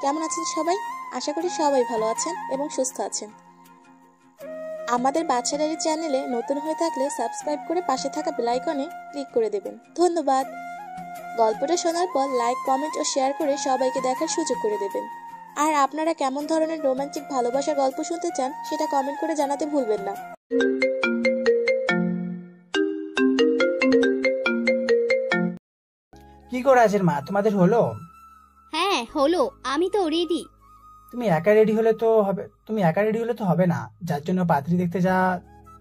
কেমন আছেন সবাই? আশা করি সবাই ভালো আছেন এবং সুস্থ আছেন। আমাদের বাচ্চা ডায়েরি চ্যানেলে নতুন হয়ে থাকলে সাবস্ক্রাইব করে পাশে থাকা বেল আইকনে ক্লিক করে দেবেন। ধন্যবাদ। গল্পটা শোনার পর লাইক, কমেন্ট ও শেয়ার করে সবাইকে দেখার সুযোগ করে দেবেন। আর আপনারা কেমন ধরনের রোমান্টিক ভালোবাসার গল্প শুনতে চান সেটা কমেন্ট করে জানাতে ভুলবেন না। কি করে আছেন মা, তোমাদের হলো? হ্যাঁ হলো, আমি তো রেডি। তুমি একা রেডি হলে তো হবে না। যার জন্য পাত্রী দেখতে যা,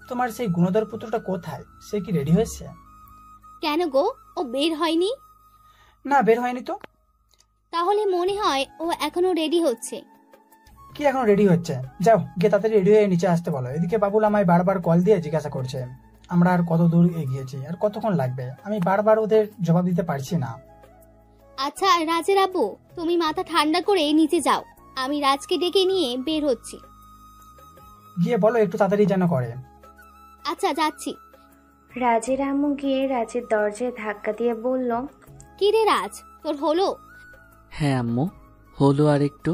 তোমার সেই গুণধর পুত্রটা কোথায়? সে কি রেডি হয়েছে? কেন গো, ও বের হয়নি? না, বের হয়নি তো। তাহলে মনে হয় ও এখনো রেডি হচ্ছে। কি এখন রেডি হচ্ছে? যাও গিয়ে তাড়াতাড়ি রেডি হয়ে নিচে আসতে বলো। এদিকে বাবুল আমায় বারবার কল দিয়ে জিজ্ঞাসা করছে আমরা আর কত দূর এগিয়েছি, আর কতক্ষণ লাগবে। আমি বারবার ওদের জবাব দিতে পারছি না। আচ্ছা রাজের আব্বু, তুমি মাথা ঠান্ডা করে নিচে যাও, আমি রাজকে ডেকে নিয়ে বের হচ্ছি। গিয়ে বলো একটু তাড়াতাড়ি যেন করে। আচ্ছা যাচ্ছি। রাজের আম্মু গিয়ে রাজের দরজায় ধাক্কা দিয়ে বলল, কি রে রাজ, তোর হলো? হ্যাঁ আম্মু, হলো। আর একটু।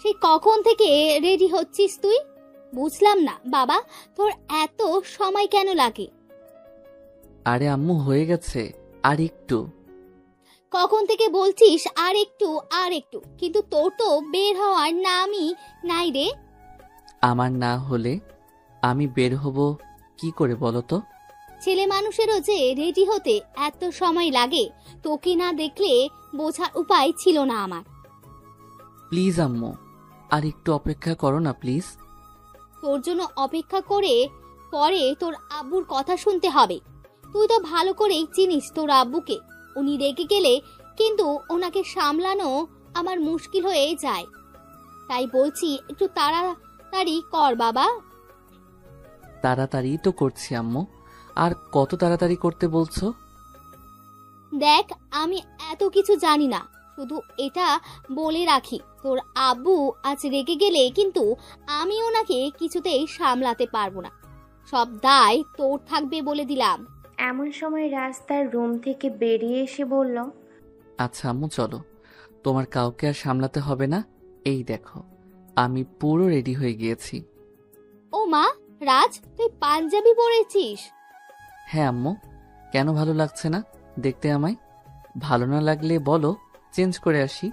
সেই কখন থেকে রেডি হচ্ছিস তুই? বুঝলাম না বাবা, তোর এত সময় কেন লাগে? আরে আম্মু, হয়ে গেছে, আর একটু। কখন থেকে বলছিস আর একটু আর একটু, কিন্তু তোর তো বের হওয়ার নামই নাই রে। আমার না হলে আমি বের হব কি করে বলো তো? ছেলে মানুষেরও যে রেডি হতে এত সময় লাগে, তোকে না দেখলে বোঝার উপায় ছিল না আমার। প্লিজ আম্মু, আর একটু অপেক্ষা করো না প্লিজ। তোর জন্য অপেক্ষা করে পরে তোর আব্বুর কথা শুনতে হবে। তুই তো ভালো করেই চিনিস তোর আব্বুকে। উনি রেগে গেলে কিন্তু ওনাকে সামলানো আমার মুশকিল হয়ে যায়। তাই বলছি একটু তাড়াতাড়ি কর বাবা। তাড়াতাড়ি তো করছি আম্মু, আর কত তাড়াতাড়ি করতে বলছো? দেখ, আমি এত কিছু জানি না, শুধু এটা বলে রাখি তোর আব্বু আজ রেগে গেলে কিন্তু আমি ওনাকে কিছুতেই সামলাতে পারবো না। সব দায় তোর থাকবে বলে দিলাম। এমন সময় রাজ তার রুম থেকে বেরিয়ে এসে বলল, আচ্ছা আম্মু চলো, তোমার কাউকে আর সামলাতে হবে না। এই দেখো, আমি পুরো রেডি হয়ে গিয়েছি। ও মা, রাজ তুই পাঞ্জাবি পরেছিস? হ্যাঁ আম্মু, কেন ভালো লাগছে না দেখতে আমায়? ভালো না লাগলে বলো, চেঞ্জ করে আসি।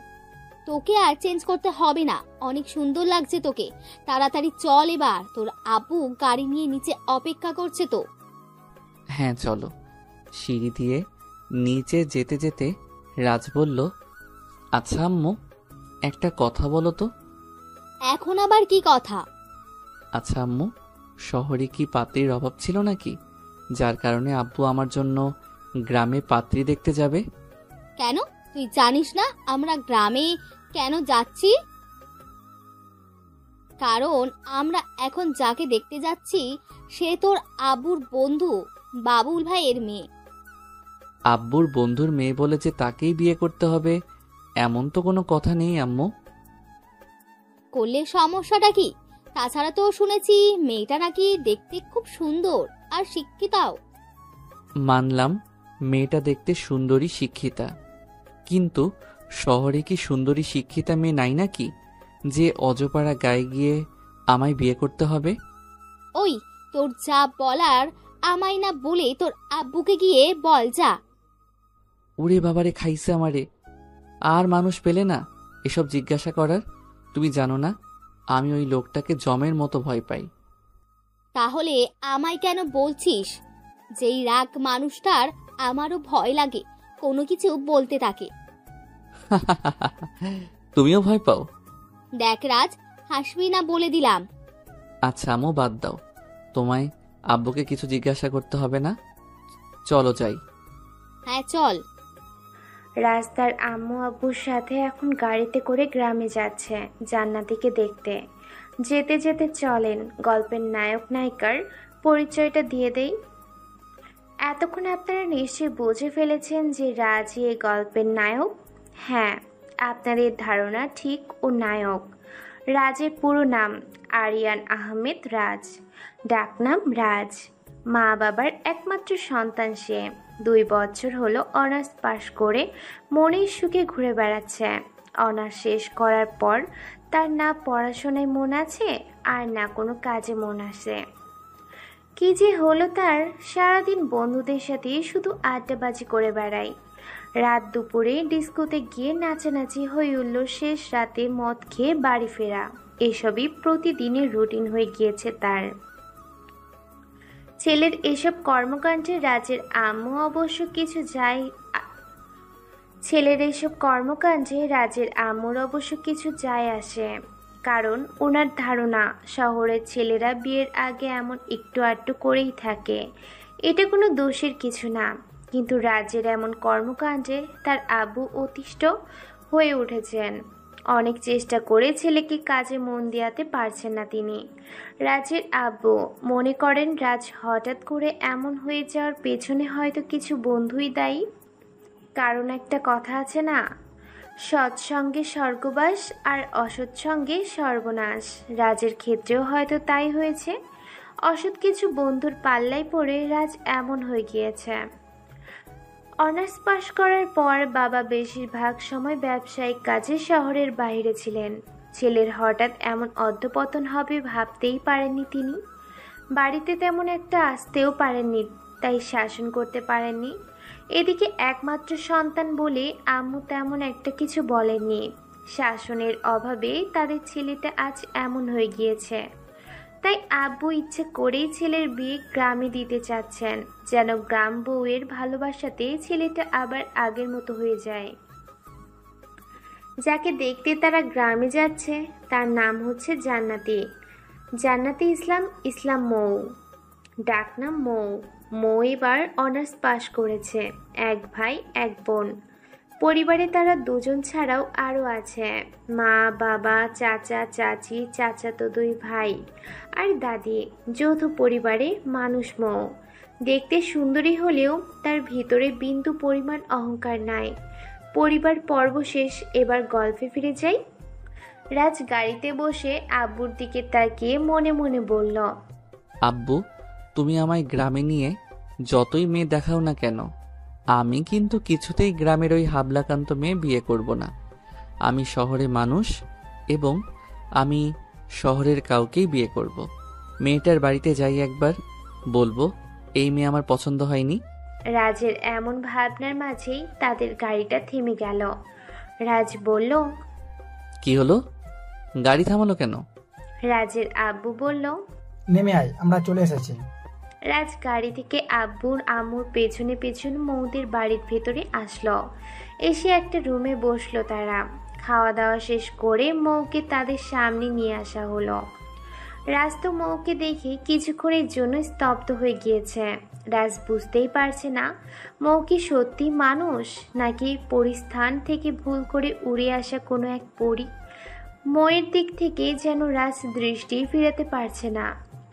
তোকে আর চেঞ্জ করতে হবে না, অনেক সুন্দর লাগছে তোকে। তাড়াতাড়ি চল এবার, তোর আব্বু গাড়ি নিয়ে নিচে অপেক্ষা করছে তো। হ্যাঁ চলো। সিঁড়ি দিয়ে নিচে যেতে যেতে রাজ বলল, আচ্ছা আম্মু, একটা কথা বলো তো। এখন আবার কি কথা? আচ্ছা আম্মু, শহরে কি পাত্রীর অভাব ছিল নাকি, যার কারণে আব্বু আমার জন্য গ্রামে পাত্রী দেখতে যাবে? কেন, তুই জানিস না আমরা গ্রামে কেন যাচ্ছি? কারণ আমরা এখন যাকে দেখতে যাচ্ছি সে তোর আব্বুর বন্ধু বাবুল ভাইয়ের মেয়ে। আব্বুর বন্ধুর মেয়ে বলে যে তাকেই বিয়ে করতে হবে এমন তো কোনো কথা নেই আম্মু। করলে সমস্যাটা কি? তাছাড়া তো শুনেছি মেয়েটা নাকি দেখতে খুব সুন্দর আর শিক্ষিতাও। মানলাম মেয়েটা দেখতে সুন্দরী শিক্ষিতা, কিন্তু শহরে কি সুন্দরী শিক্ষিতা মেয়ে নাই নাকি যে অজপাড়া গায়ে গিয়ে আমায় বিয়ে করতে হবে? ওই, তোর যা বলার আমায় না বলে তোর আব্বুকে গিয়ে বল যা। উড়ে বাবারে, খাইছে আমারে। আর মানুষ পেলে না এসব জিজ্ঞাসা করার? তুমি জানো না আমি ওই লোকটাকে জমের মতো ভয় পাই। তাহলে আমায় কেন বলছিস? যেই রাগ মানুষটার আমারও ভয় লাগে কোনো কিছু বলতে থাকে। তুমিও ভয় পাও? দেখ রাজ, হাসবি না বলে দিলাম। আচ্ছা আম্মু, বাদ দাও, তোমায় আব্বুকে কিছু জিজ্ঞাসা করতে হবে না, চলো যাই। হ্যাঁ চল। রাজ তার আম্মু আব্বুর সাথে এখন গাড়িতে করে গ্রামে যাচ্ছে জান্নাতিকে দেখতে। যেতে যেতে চলেন গল্পের নায়ক নায়িকার পরিচয়টা দিয়ে দেই। এতক্ষণ আপনারা নিশ্চয়ই বুঝে ফেলেছেন যে রাজই এই গল্পের নায়ক। হ্যাঁ, আপনাদের ধারণা ঠিক, ও নায়ক। রাজের পুরো নাম আরিয়ান আহমেদ রাজ, ডাকনাম রাজ। মা বাবার একমাত্র সন্তান সে। 2 বছর হলো অনার্স পাশ করে মনের সুখে ঘুরে বেড়াচ্ছে। অনার্স শেষ করার পর তার না পড়াশোনায় মন আছে আর না কোনো কাজে মন আছে। কি যে হলো তার, সারাদিন বন্ধুদের সাথে শুধু আড্ডাবাজি করে বেড়ায়। রাত দুপুরে ডিস্কোতে গিয়ে নাচানাচি হয়ে উঠল, শেষ রাতে মদ খেয়ে বাড়ি ফেরা, এসবই প্রতিদিনের রুটিন হয়ে গিয়েছে তার। ছেলের এসব কর্মকাণ্ডে রাজের আম্মু অবশ্য কিছু যায় আসে, কারণ ওনার ধারণা শহরের ছেলেরা বিয়ের আগে এমন একটু আধটু করেই থাকে, এটা কোনো দোষের কিছু না। কিন্তু রাজের এমন কর্মকাণ্ডে তার আব্বু অতিষ্ঠ হয়ে উঠেছেন। অনেক চেষ্টা করে ছেলেকে কাজে মন দেওয়াতে পারছেন না তিনি। রাজের আব্বু মনে করেন রাজ হঠাৎ করে এমন হয়ে যাওয়ার পেছনে হয়তো কিছু বন্ধুই দায়ী। কারণ একটা কথা আছে না, সৎসঙ্গে স্বর্গবাস আর অসৎসঙ্গে সর্বনাশ। রাজের ক্ষেত্রেও হয়তো তাই হয়েছে। অসৎ কিছু বন্ধুর পাল্লায় পড়ে রাজ এমন হয়ে গিয়েছে। অনার্স পাশ করার পর বাবা বেশিরভাগ সময় ব্যবসায়িক কাজে শহরের বাইরে ছিলেন। ছেলের হঠাৎ এমন অধঃপতন হবে ভাবতেই পারেননি তিনি। বাড়িতে তেমন একটা আসতেও পারেননি, তাই শাসন করতে পারেননি। এদিকে একমাত্র সন্তান বলে আম্মু তেমন একটা কিছু বলেননি। শাসনের অভাবে তাদের ছেলেটা আজ এমন হয়ে গিয়েছে। তাই আব্বু ইচ্ছে করেই ছেলের বিয়ে গ্রামে দিতে চাচ্ছেন, যেন গ্রাম বউয়ের ভালোবাসাতে ছেলেটা আবার আগের মতো হয়ে যায়। যাকে দেখতে তারা গ্রামে যাচ্ছে তার নাম হচ্ছে জান্নাতি। জান্নাতি ইসলাম মৌ, ডাকনাম মৌ। মৌ এবার অনার্স পাশ করেছে। এক ভাই এক বোন। পরিবারে তারা দুজন ছাড়াও আরও আছে মা, বাবা, চাচা, চাচি, চাচাতো দুই ভাই আর দাদি। যৌথ পরিবারে মানুষ মৌ। দেখতে সুন্দরী হলেও তার ভিতরে বিন্দু পরিমাণ অহংকার নাই। পরিবার পর্ব শেষ, এবার গল্পে ফিরে যাই। রাজ গাড়িতে বসে আব্বুর দিকে তাকিয়ে মনে মনে বলল, আব্বু, তুমি আমায় গ্রামে নিয়ে যতই মেয়ে দেখাও না কেন, আমি কিন্তু কিছুতেই গ্রামের ওই হাবলাকান্ত মেয়ে বিয়ে করব না। আমি শহরে মানুষ এবং আমি শহরের কাউকেই বিয়ে করব। মেয়েটার বাড়িতে যাই একবার, বলবো এই মেয়ে আমার পছন্দ হয়নি। রাজের এমন ভাবনার মাঝেই তাদের গাড়িটা থেমে গেল। রাজ বলল, কি হলো, গাড়ি থামালো কেন? রাজের আব্বু বলল, নেমে আয়, আমরা চলে এসেছি। রাজ গাড়ি থেকে আব্বুর আম্মুর পেছনে পেছনে মৌদের বাড়ির ভেতরে আসলো। এসে একটা রুমে বসলো তারা। খাওয়া দাওয়া শেষ করে মৌকে তাদের সামনে নিয়ে আসা হলো। রাজ তো মৌকে দেখে কিছুক্ষণের জন্য স্তব্ধ হয়ে গিয়েছে। রাজ বুঝতেই পারছে না মৌ কি সত্যি মানুষ নাকি পরিস্থান থেকে ভুল করে উড়ে আসা কোনো এক পরী। মৌয়ের দিক থেকে যেন রাজ দৃষ্টি ফিরাতে পারছে না।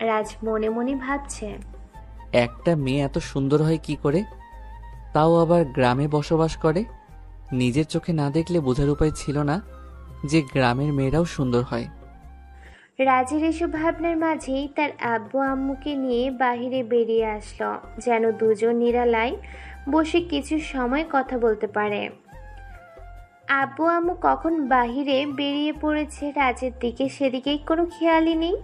রাজ মনে মনে ভাবছে, একটা মেয়ে এত সুন্দর হয় কি করে, তাও আবার গ্রামে বসবাস করে। নিজের চোখে না দেখলে বোঝার উপায় ছিল না যে গ্রামের মেয়েরাও সুন্দর হয়। রাজের এসব ভাবনার মাঝেই তার আব্বু আম্মুকে নিয়ে বাহিরে বেরিয়ে আসলো, যেন দুজন নিরালায় বসে কিছু সময় কথা বলতে পারে। আব্বু আম্মু কখন বাহিরে বেরিয়ে পড়েছে রাজের দিকে সেদিকেই কোনো খেয়ালই নেই।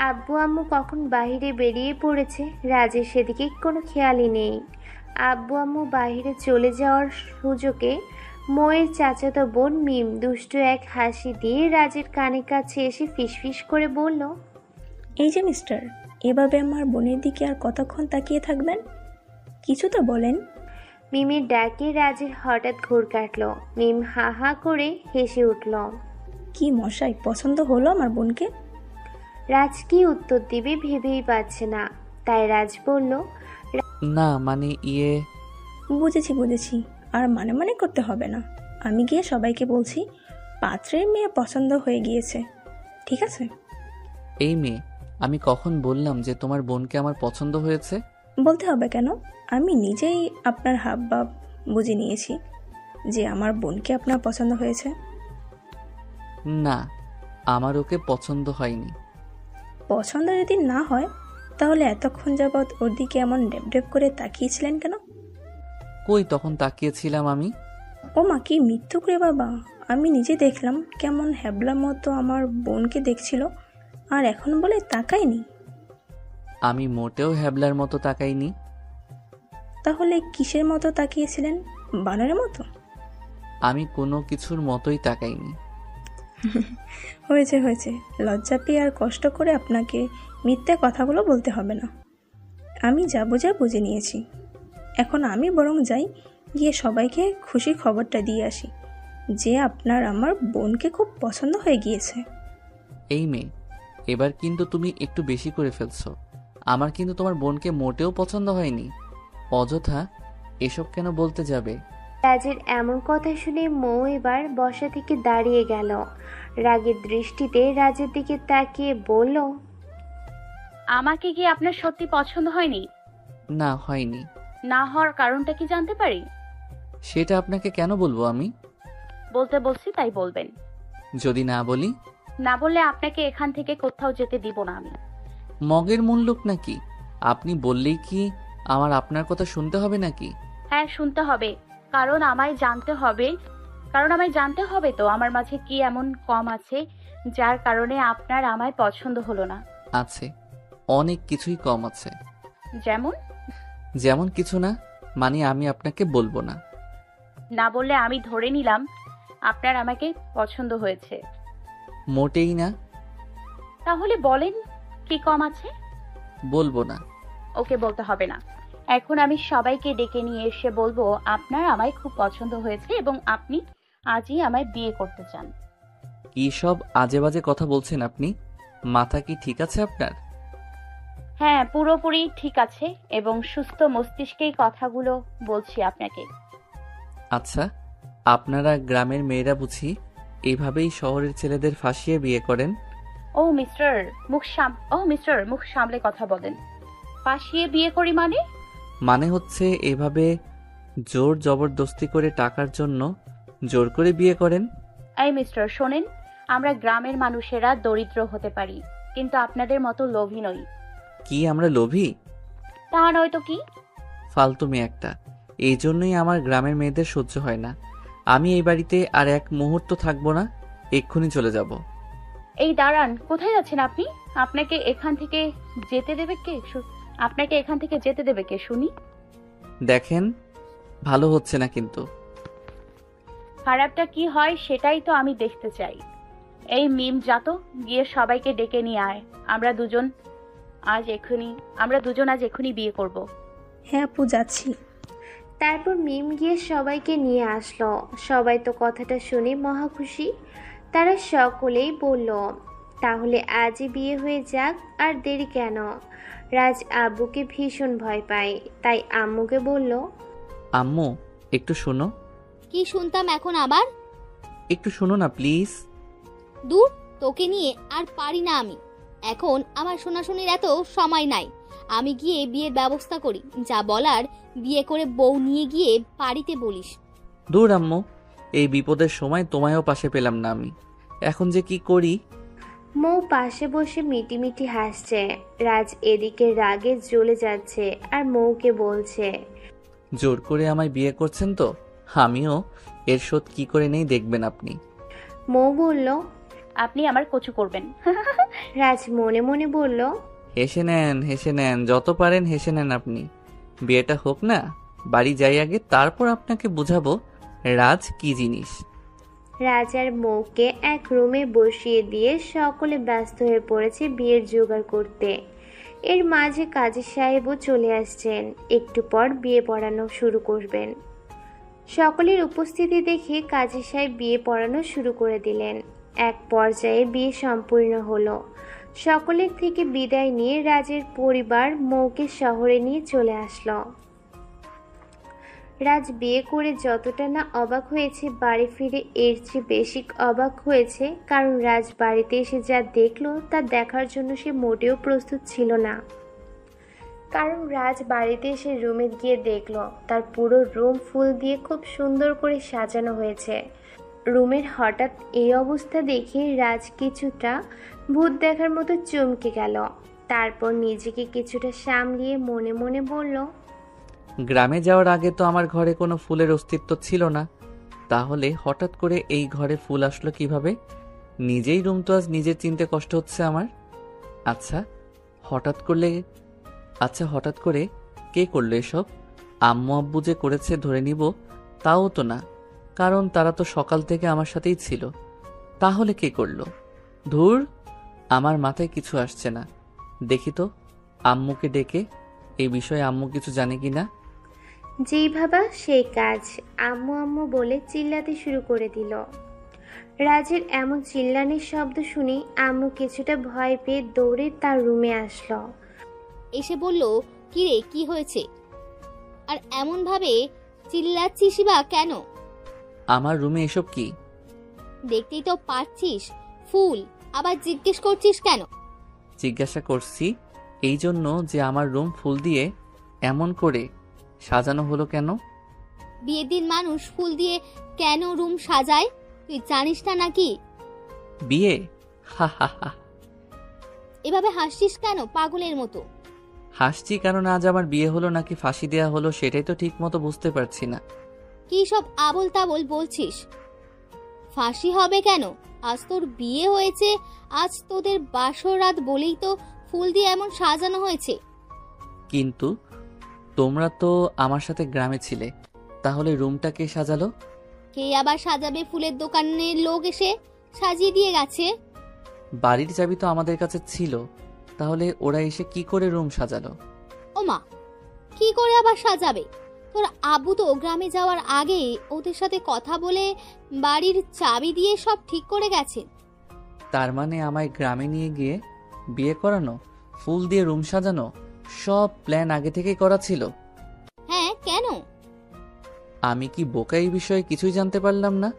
আব্বু আম্মু কখন বাহিরে বেরিয়ে পড়েছে রাজের সেদিকে কোনো খেয়ালই নেই। আব্বু আম্মু বাহিরে চলে যাওয়ার সুযোগে মৌয়ের চাচাতো বোন মিম দুষ্টু এক হাসি দিয়ে রাজের কানে কাছে এসে ফিসফিস করে বলল, এই যে মিস্টার, এভাবে আমার বোনের দিকে আর কতক্ষণ তাকিয়ে থাকবেন? কিছু তো বলেন। মিমের ডাকে রাজের হঠাৎ ঘোর কাটল। মিম হা হা করে হেসে উঠল। কি মশাই, পছন্দ হলো আমার বোনকে? রাজ কি উত্তর দিবে ভেবেই পাচ্ছে না, তাই রাজ বলল, না মানে বুঝেছি, আর মানে করতে হবে না। আমি গিয়ে সবাইকে বলছি পাত্রের মেয়ে পছন্দ হয়ে গিয়েছে, ঠিক আছে? এই মেয়ে, আমি কখন বললাম যে তোমার বোনকে আমার পছন্দ হয়েছে? বলতে হবে কেন? আমি নিজেই আপনার হাবভাব বুঝে নিয়েছি যে আমার বোনকে আপনার পছন্দ হয়েছে। না, আমার ওকে পছন্দ হয়নি। পছন্দ যদি না হয় তাহলে এতক্ষণ যাবৎ ওর দিকে এমন ডেপ করে তাকিয়েছিলেন কেন? কই তখন তাকিয়েছিলাম আমি? ও মা, কি মৃত্যু করে বাবা! আমি নিজে দেখলাম কেমন হ্যাবলার মতো আমার বোনকে দেখছিল, আর এখন বলে তাকায়নি। আমি মোটেও হ্যাবলার মতো তাকাইনি। তাহলে কিসের মতো তাকিয়েছিলেন? বানরের মতো? আমি কোনো কিছুর মতোই তাকাইনি। হয়েছে হয়েছে, লজ্জা পেয়ে আর কষ্ট করে আপনাকে মিথ্যে কথাগুলো বলতে হবে না। আমি যা বোঝার বুঝে নিয়েছি। এখন আমি বরং যাই, গিয়ে সবাইকে খুশি খবরটা দিয়ে আসি যে আপনার আমার বোনকে খুব পছন্দ হয়ে গিয়েছে। এই মেয়ে, এবার কিন্তু তুমি একটু বেশি করে ফেলছো। আমার কিন্তু তোমার বোনকে মোটেও পছন্দ হয়নি। অযথা এসব কেন বলতে যাবে? রাজের এমন কথা শুনে মৌ এবার বসা থেকে দাঁড়িয়ে গেল। রাগের দৃষ্টিতে রাজের দিকে তাকিয়ে বলল, আমাকে কি আপনার সত্যি পছন্দ হয়নি? না, হয়নি। না হওয়ার কারণটা কি জানতে পারি? সেটা আপনাকে কেন বলবো আমি? বলতে বলছি তাই বলবেন। যদি না বলি? না বললে আপনাকে এখান থেকে কোথাও যেতে দিব না আমি। মগের মুল্লুক নাকি? আপনি বললেই কি আমার আপনার কথা শুনতে হবে নাকি? হ্যাঁ, শুনতে হবে, কারণ আমায় জানতে হবে তো আমার মাঝে কি এমন কম আছে যার কারণে আপনার আমায় পছন্দ হলো না। আছে, অনেক কিছুই কম আছে। যেমন? যেমন কিছু না, মানে আমি আপনাকে বলবো না। না বললে আমি ধরে নিলাম আপনার আমাকে পছন্দ হয়েছে। মোটেই না। তাহলে বলেন কি কম আছে? বলবো না। ওকে, বলতে হবে না। এখন আমি সবাইকে ডেকে নিয়ে এসে বলবো আপনার আমায় খুব পছন্দ হয়েছে এবং আপনি আজই আমায় বিয়ে করতে চান। কি সব আজে বাজে কথা বলছেন আপনি? মাথা কি ঠিক আছে আপনার? হ্যাঁ, পুরোপুরি ঠিক আছে এবং সুস্থ মস্তিষ্কেই কথাগুলো বলছি আপনাকে। আচ্ছা, আপনারা গ্রামের মেয়েরা বুঝি এইভাবেই শহরের ছেলেদের ফাঁসিয়ে বিয়ে করেন? মিস্টার মুখ সামলে কথা বলেন। ফাঁসিয়ে বিয়ে করি মানে? মানে হচ্ছে এভাবে জোর জবরদস্তি করে টাকার জন্য জোর করে বিয়ে করেন। এই মিস্টার, শোনেন, আমরা গ্রামের মানুষেরা দরিদ্র হতে পারি, কিন্তু আপনাদের মতো লোভী নই। কি আমরা লোভী? তা নয় তো কি? ফালতু মেয়ে একটা। এই জন্যই আমার গ্রামের মেয়েদের সহ্য হয় না। আমি এই বাড়িতে আর এক মুহূর্ত থাকবো না, এক্ষুনি চলে যাব। এই দাঁড়ান, কোথায় যাচ্ছেন আপনি? আপনাকে এখান থেকে যেতে দেবে কে শুনি? দেখেন, ভালো হচ্ছে না কিন্তু। খারাপটা কি হয় সেটাই তো আমি দেখতে চাই। এই মিম যাতো, গিয়ে সবাইকে ডেকে নিয়ে আয়। আমরা দুজন আজ এখনই বিয়ে করব। হ্যাঁ আপু, যাচ্ছি। তারপর মিম গিয়ে সবাইকে নিয়ে আসলো। সবাই তো কথাটা শুনে মহা খুশি। তারা সকলেই বলল, তাহলে আজই বিয়ে হয়ে যাক, আর দেরি কেন? রাজ আব্বুকে ভীষণ ভয় পায়, তাই আম্মুকে বলল, আম্মু, একটু শোনো। কি শুনতাম এখন আবার? একটু শোনো না প্লিজ। দূর, তোকে নিয়ে আর পারি না আমি। এখন আমার শোনাশুনির এত সময় নাই। আমি গিয়ে বিয়ের ব্যবস্থা করি। যা বলার বিয়ে করে বউ নিয়ে গিয়ে বাড়িতে বলিস। দূর আম্মু, এই বিপদের সময় তোমায়ও পাশে পেলাম না আমি। এখন যে কি করি? মৌ পাশে বসে মিটিমিটি হাসছে। রাজ এদিকে রাগে জ্বলে যাচ্ছে আর মৌকে বলছে, জোর করে আমায় বিয়ে করছেন তো, আমিও এর শোধ কি করে নেই দেখবেন আপনি। মৌ বলল, আপনি আমার কচু করবেন। রাজ মনে মনে বলল, হেসে নেন, যত পারেন হেসে নেন আপনি। বিয়েটা হোক না, বাড়ি যাই আগে, তারপর আপনাকে বুঝাবো রাজ কি জিনিস। রাজ আর মৌকে এক রুমে বসিয়ে দিয়ে সকলে ব্যস্ত হয়ে পড়েছে বিয়ের জোগাড় করতে। এর মাঝে কাজী সাহেবও চলে আসছেন, একটু পর বিয়ে পড়ানো শুরু করবেন। সকলের উপস্থিতি দেখে কাজী সাহেব বিয়ে পড়ানো শুরু করে দিলেন। এক পর্যায়ে বিয়ে সম্পূর্ণ হলো। সকলের থেকে বিদায় নিয়ে রাজের পরিবার মৌকে শহরে নিয়ে চলে আসলো। রাজ বিয়ে করে যতটা না অবাক হয়েছে, বাড়ি ফিরে এর চেয়ে বেশি অবাক হয়েছে, কারণ রাজ বাড়িতে এসে যা দেখলো তা দেখার জন্য সে মোটেও প্রস্তুত ছিল না। কারণ রাজ বাড়িতে এসে রুমে গিয়ে দেখলো তার পুরো রুম ফুল দিয়ে খুব সুন্দর করে সাজানো হয়েছে। রুমের হঠাৎ এই অবস্থা দেখে রাজ কিছুটা ভূত দেখার মতো চমকে গেল। তারপর নিজেকে কিছুটা সামলিয়ে মনে মনে বলল, গ্রামে যাওয়ার আগে তো আমার ঘরে কোনো ফুলের অস্তিত্ব ছিল না, তাহলে হঠাৎ করে এই ঘরে ফুল আসলো কিভাবে? নিজেই রুম তো আজ নিজের চিনতে কষ্ট হচ্ছে আমার। আচ্ছা হঠাৎ করে কে করলো এসব? আম্মু আব্বু যে করেছে ধরে নিব তাও তো না, কারণ তারা তো সকাল থেকে আমার সাথেই ছিল। তাহলে কে করলো? ধুর, আমার মাথায় কিছু আসছে না। দেখি তো আম্মুকে ডেকে এই বিষয়ে আম্মু কিছু জানে কিনা। যেই ভাবা সেই কাজ। আম্মু আম্মু বলে চিল্লাতে শুরু করে দিল। রাজের এমন চিল্লানির শব্দ শুনে আম্মু কিছুটা ভয় পেয়ে দৌড়ে তার রুমে আসলো। এসে বলল, কি রে, কি হয়েছে? আর এমন ভাবে চিল্লাচ্ছিস বা কেন? আমার রুমে এসব কি? দেখতেই তো পাচ্ছিস ফুল, আবার জিজ্ঞেস করছিস কেন? জিজ্ঞাসা করছি এই জন্য যে আমার রুম ফুল দিয়ে এমন করে সাজানো হলো কেন? বিয়ের দিন মানুষ ফুল দিয়ে কেন রুম সাজায় তুই জানিস না নাকি? বিয়ে? হা হা হা। এভাবে হাসছিস কেন পাগলের মতো? হাসছি কারণ আজ আমার বিয়ে হলো নাকি ফাঁসি দেয়া হলো সেটাই তো ঠিক মতো বুঝতে পারছি না। কি সব আবল তাবল বলছিস? ফাঁসি হবে কেন? আজ তোর বিয়ে হয়েছে, আজ তোদের বাসর রাত বলেই তো ফুল দিয়ে এমন সাজানো হয়েছে। কিন্তু তোমরা তো আমার সাথে গ্রামে ছিলে, তাহলে রুমটা কে সাজালো? কে আবার সাজাবে? ফুলের দোকানের লোক এসে সাজিয়ে দিয়ে গেছে। বাড়ির চাবি তো আমাদের কাছে ছিল, তাহলে ওরা এসে কি করে রুম সাজালো? ওমা, কি করে আবার সাজাবে? তোর আব্বু তো গ্রামে যাওয়ার আগে ওদের সাথে কথা বলে বাড়ির চাবি দিয়ে সব ঠিক করে গেছে। তার মানে আমায় গ্রামে নিয়ে গিয়ে বিয়ে করানো, ফুল দিয়ে রুম সাজানো, সব প্ল্যান আগে থেকেই করা ছিল? হ্যাঁ, কেন? আমি কি বোকা এই বিষয়ে কিছুই জানতে পারলাম না?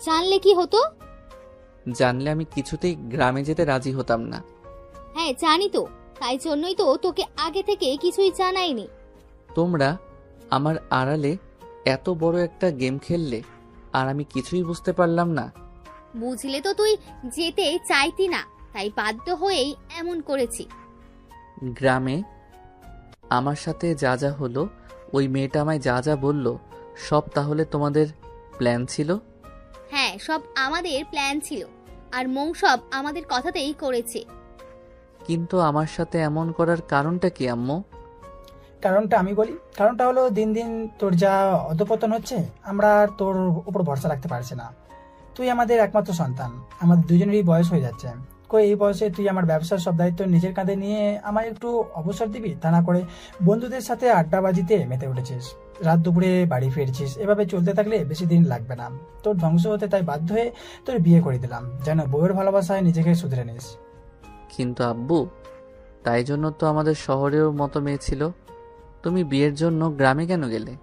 জানলে কি হতো? জানলে আমি কিছুতেই গ্রামে যেতে রাজি হতাম না। হ্যাঁ জানি তো, তাই জন্যই তো তোকে আগে থেকে কিছুই জানাইনি। তোমরা আমার আড়ালে এত বড় একটা গেম খেললে আর আমি কিছুই বুঝতে পারলাম না। বুঝলে তো তুই যেতে চাইতি না, তাই বাধ্য হয়েই এমন করেছি। গ্রামে আমার সাথে যা যা হলো, ওই মেয়েটা আমায় যা যা বলল, সব তাহলে তোমাদের প্ল্যান ছিল? হ্যাঁ, সব আমাদের প্ল্যান ছিল, আর মৌ সব আমাদের কথাতেই করেছে। কিন্তু আমার সাথে এমন করার কারণটা কি আম্মু? কারণটা আমি বলি। কারণটা হলো দিন দিন তোর যা অধপতন হচ্ছে, আমরা আর তোর উপর ভরসা রাখতে পারছি না। তুই আমাদের একমাত্র সন্তান, আমাদের দুজনেরই বয়স হয়ে যাচ্ছে। কই এই বয়সে তুই আমার ব্যবসার সব দায়িত্ব নিজের কাঁধে নিয়ে আমায় একটু অবসর দিবি? তা না করে বন্ধুদের সাথে আড্ডাবাজিতে মেতে উঠেছিস, রাত দুপুরে বাড়ি ফিরছিস। এভাবে চলতে থাকলে বেশি দিন লাগবে না তোর ধ্বংস হতে, তাই বাধ্য হয়ে তোর বিয়ে করে দিলাম, যেন বউয়ের ভালোবাসায় নিজেকে শুধরে নিস। কিন্তু আব্বু, তাই জন্য তো আমাদের শহরেও মতো মেয়ে ছিল। তুমি বিয়ের জন্য গ্রামে কেন গেলে?